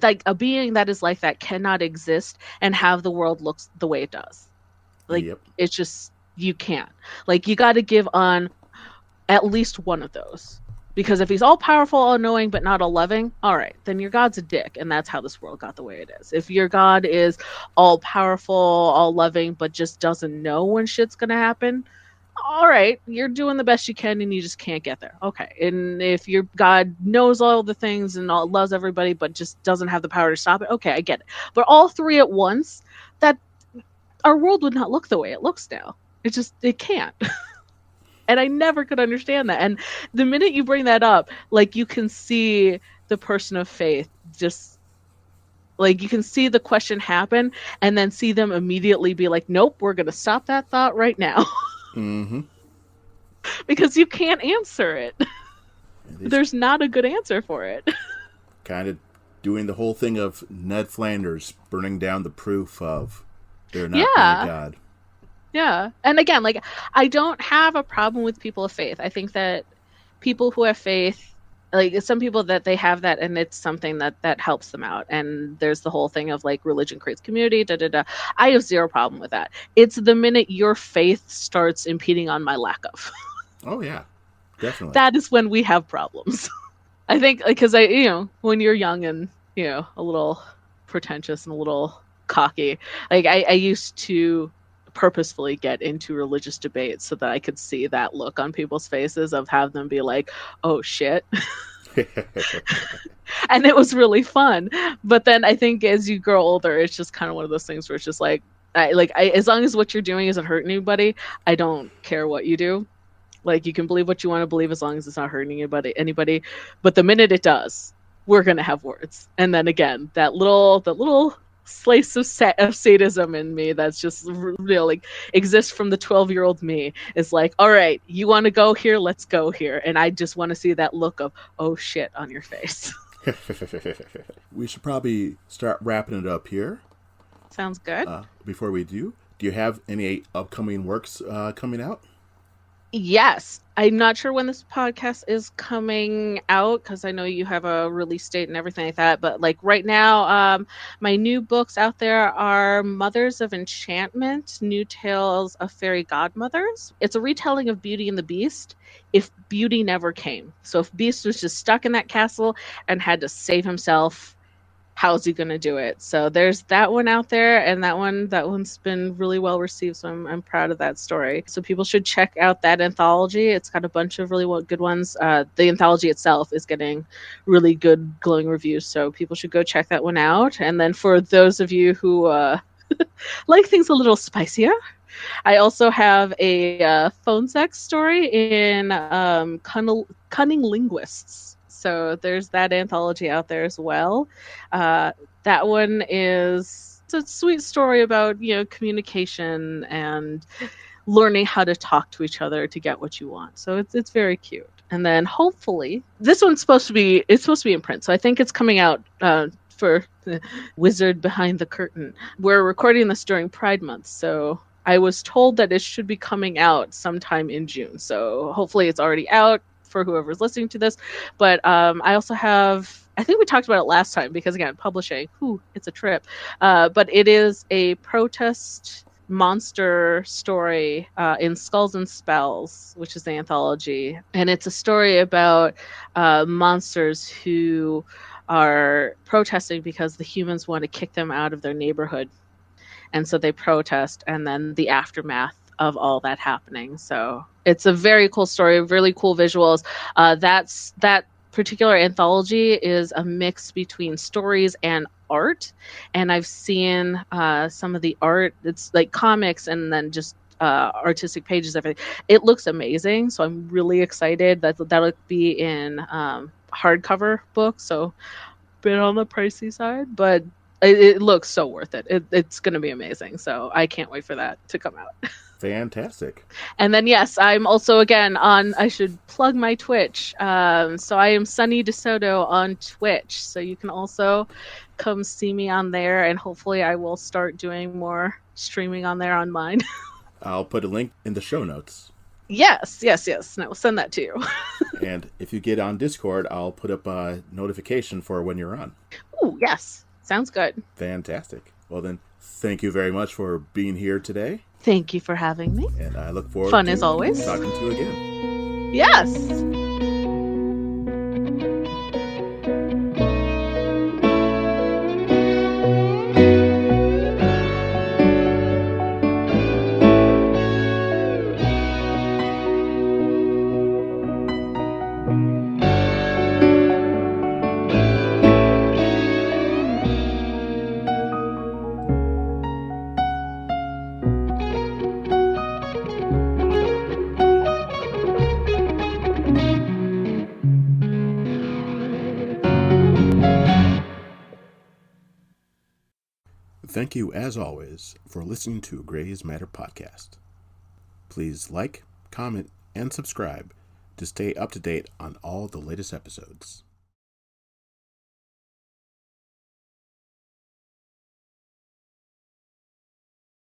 [SPEAKER 2] like a being that is like that cannot exist and have the world looks the way it does. Like
[SPEAKER 1] Yep.
[SPEAKER 2] it's just you can't. Like you got to give on at least one of those. Because if he's all powerful, all knowing, but not all loving, all right, then your God's a dick, and that's how this world got the way it is. If your God is all powerful, all loving, but just doesn't know when shit's gonna happen, all right, you're doing the best you can, and you just can't get there. Okay, and if your God knows all the things and loves everybody, but just doesn't have the power to stop it, okay, I get it. But all three at once, that our world would not look the way it looks now. It can't. And I never could understand that. And the minute you bring that up, like you can see the person of faith just like you can see the question happen and then see them immediately be like, nope, we're going to stop that thought right now.
[SPEAKER 1] Mm-hmm.
[SPEAKER 2] Because you can't answer it. There's not a good answer for it.
[SPEAKER 1] Kind of doing the whole thing of Ned Flanders burning down the proof of there not being a God.
[SPEAKER 2] Yeah. And again, like I don't have a problem with people of faith. I think that people who have faith, like some people that they have that and it's something that helps them out. And there's the whole thing of like religion creates community, da da da. I have zero problem with that. It's the minute your faith starts impeding on my lack of.
[SPEAKER 1] Oh yeah. Definitely.
[SPEAKER 2] That is when we have problems. I think because when you're young and, a little pretentious and a little cocky, like I used to purposefully get into religious debates so that I could see that look on people's faces of have them be like, oh shit. And it was really fun. But then I think as you grow older, it's just kind of one of those things where it's just like, as long as what you're doing isn't hurting anybody, I don't care what you do. Like you can believe what you want to believe as long as it's not hurting anybody. But the minute it does, we're going to have words. And then again, that little slice of sadism in me that's just like exists from the 12-year-old me is like, all right, you want to go here, let's go here. And I just want to see that look of oh shit on your face.
[SPEAKER 1] We should probably start wrapping it up here.
[SPEAKER 2] Sounds good.
[SPEAKER 1] Before we do you have any upcoming works coming out?
[SPEAKER 2] Yes. I'm not sure when this podcast is coming out because I know you have a release date and everything like that. But like right now, my new books out there are Mothers of Enchantment, New Tales of Fairy Godmothers. It's a retelling of Beauty and the Beast if Beauty never came. So if Beast was just stuck in that castle and had to save himself, how's he going to do it? So there's that one out there, and that one's been really well received, so I'm proud of that story. So people should check out that anthology. It's got a bunch of really good ones. The anthology itself is getting really good glowing reviews, so people should go check that one out. And then for those of you who like things a little spicier, I also have a phone sex story in Cunning Linguists. So there's that anthology out there as well. That one it's a sweet story about communication and learning how to talk to each other to get what you want. So it's very cute. And then hopefully this one's supposed to be in print. So I think it's coming out for the Wizard Behind the Curtain. We're recording this during Pride Month, so I was told that it should be coming out sometime in June. So hopefully it's already out for whoever's listening to this. But I also have, I think we talked about it last time because again, publishing, it's a trip. But it is a protest monster story in Skulls and Spells, which is the anthology. And it's a story about monsters who are protesting because the humans want to kick them out of their neighborhood. And so they protest, and then the aftermath of all that happening. So it's a very cool story, really cool visuals. That particular anthology is a mix between stories and art. And I've seen some of the art. It's like comics and then just artistic pages, everything. It looks amazing. So I'm really excited that'll be in hardcover book. So a bit on the pricey side, but It looks so worth it. It's going to be amazing. So I can't wait for that to come out.
[SPEAKER 1] Fantastic.
[SPEAKER 2] And then, yes, I'm also, again, I should plug my Twitch. So I am Sonni de Soto on Twitch. So you can also come see me on there. And hopefully I will start doing more streaming on there on mine.
[SPEAKER 1] I'll put a link in the show notes.
[SPEAKER 2] Yes. And I will send that to you.
[SPEAKER 1] And if you get on Discord, I'll put up a notification for when you're on.
[SPEAKER 2] Oh, yes. Sounds good.
[SPEAKER 1] Fantastic. Well, then, thank you very much for being here today.
[SPEAKER 2] Thank you for having me.
[SPEAKER 1] And I look forward
[SPEAKER 2] Fun
[SPEAKER 1] to
[SPEAKER 2] as always.
[SPEAKER 1] talking to you again.
[SPEAKER 2] Yes.
[SPEAKER 1] Thank you, as always, for listening to GraysMatter podcast. Please like, comment, and subscribe to stay up to date on all the latest episodes.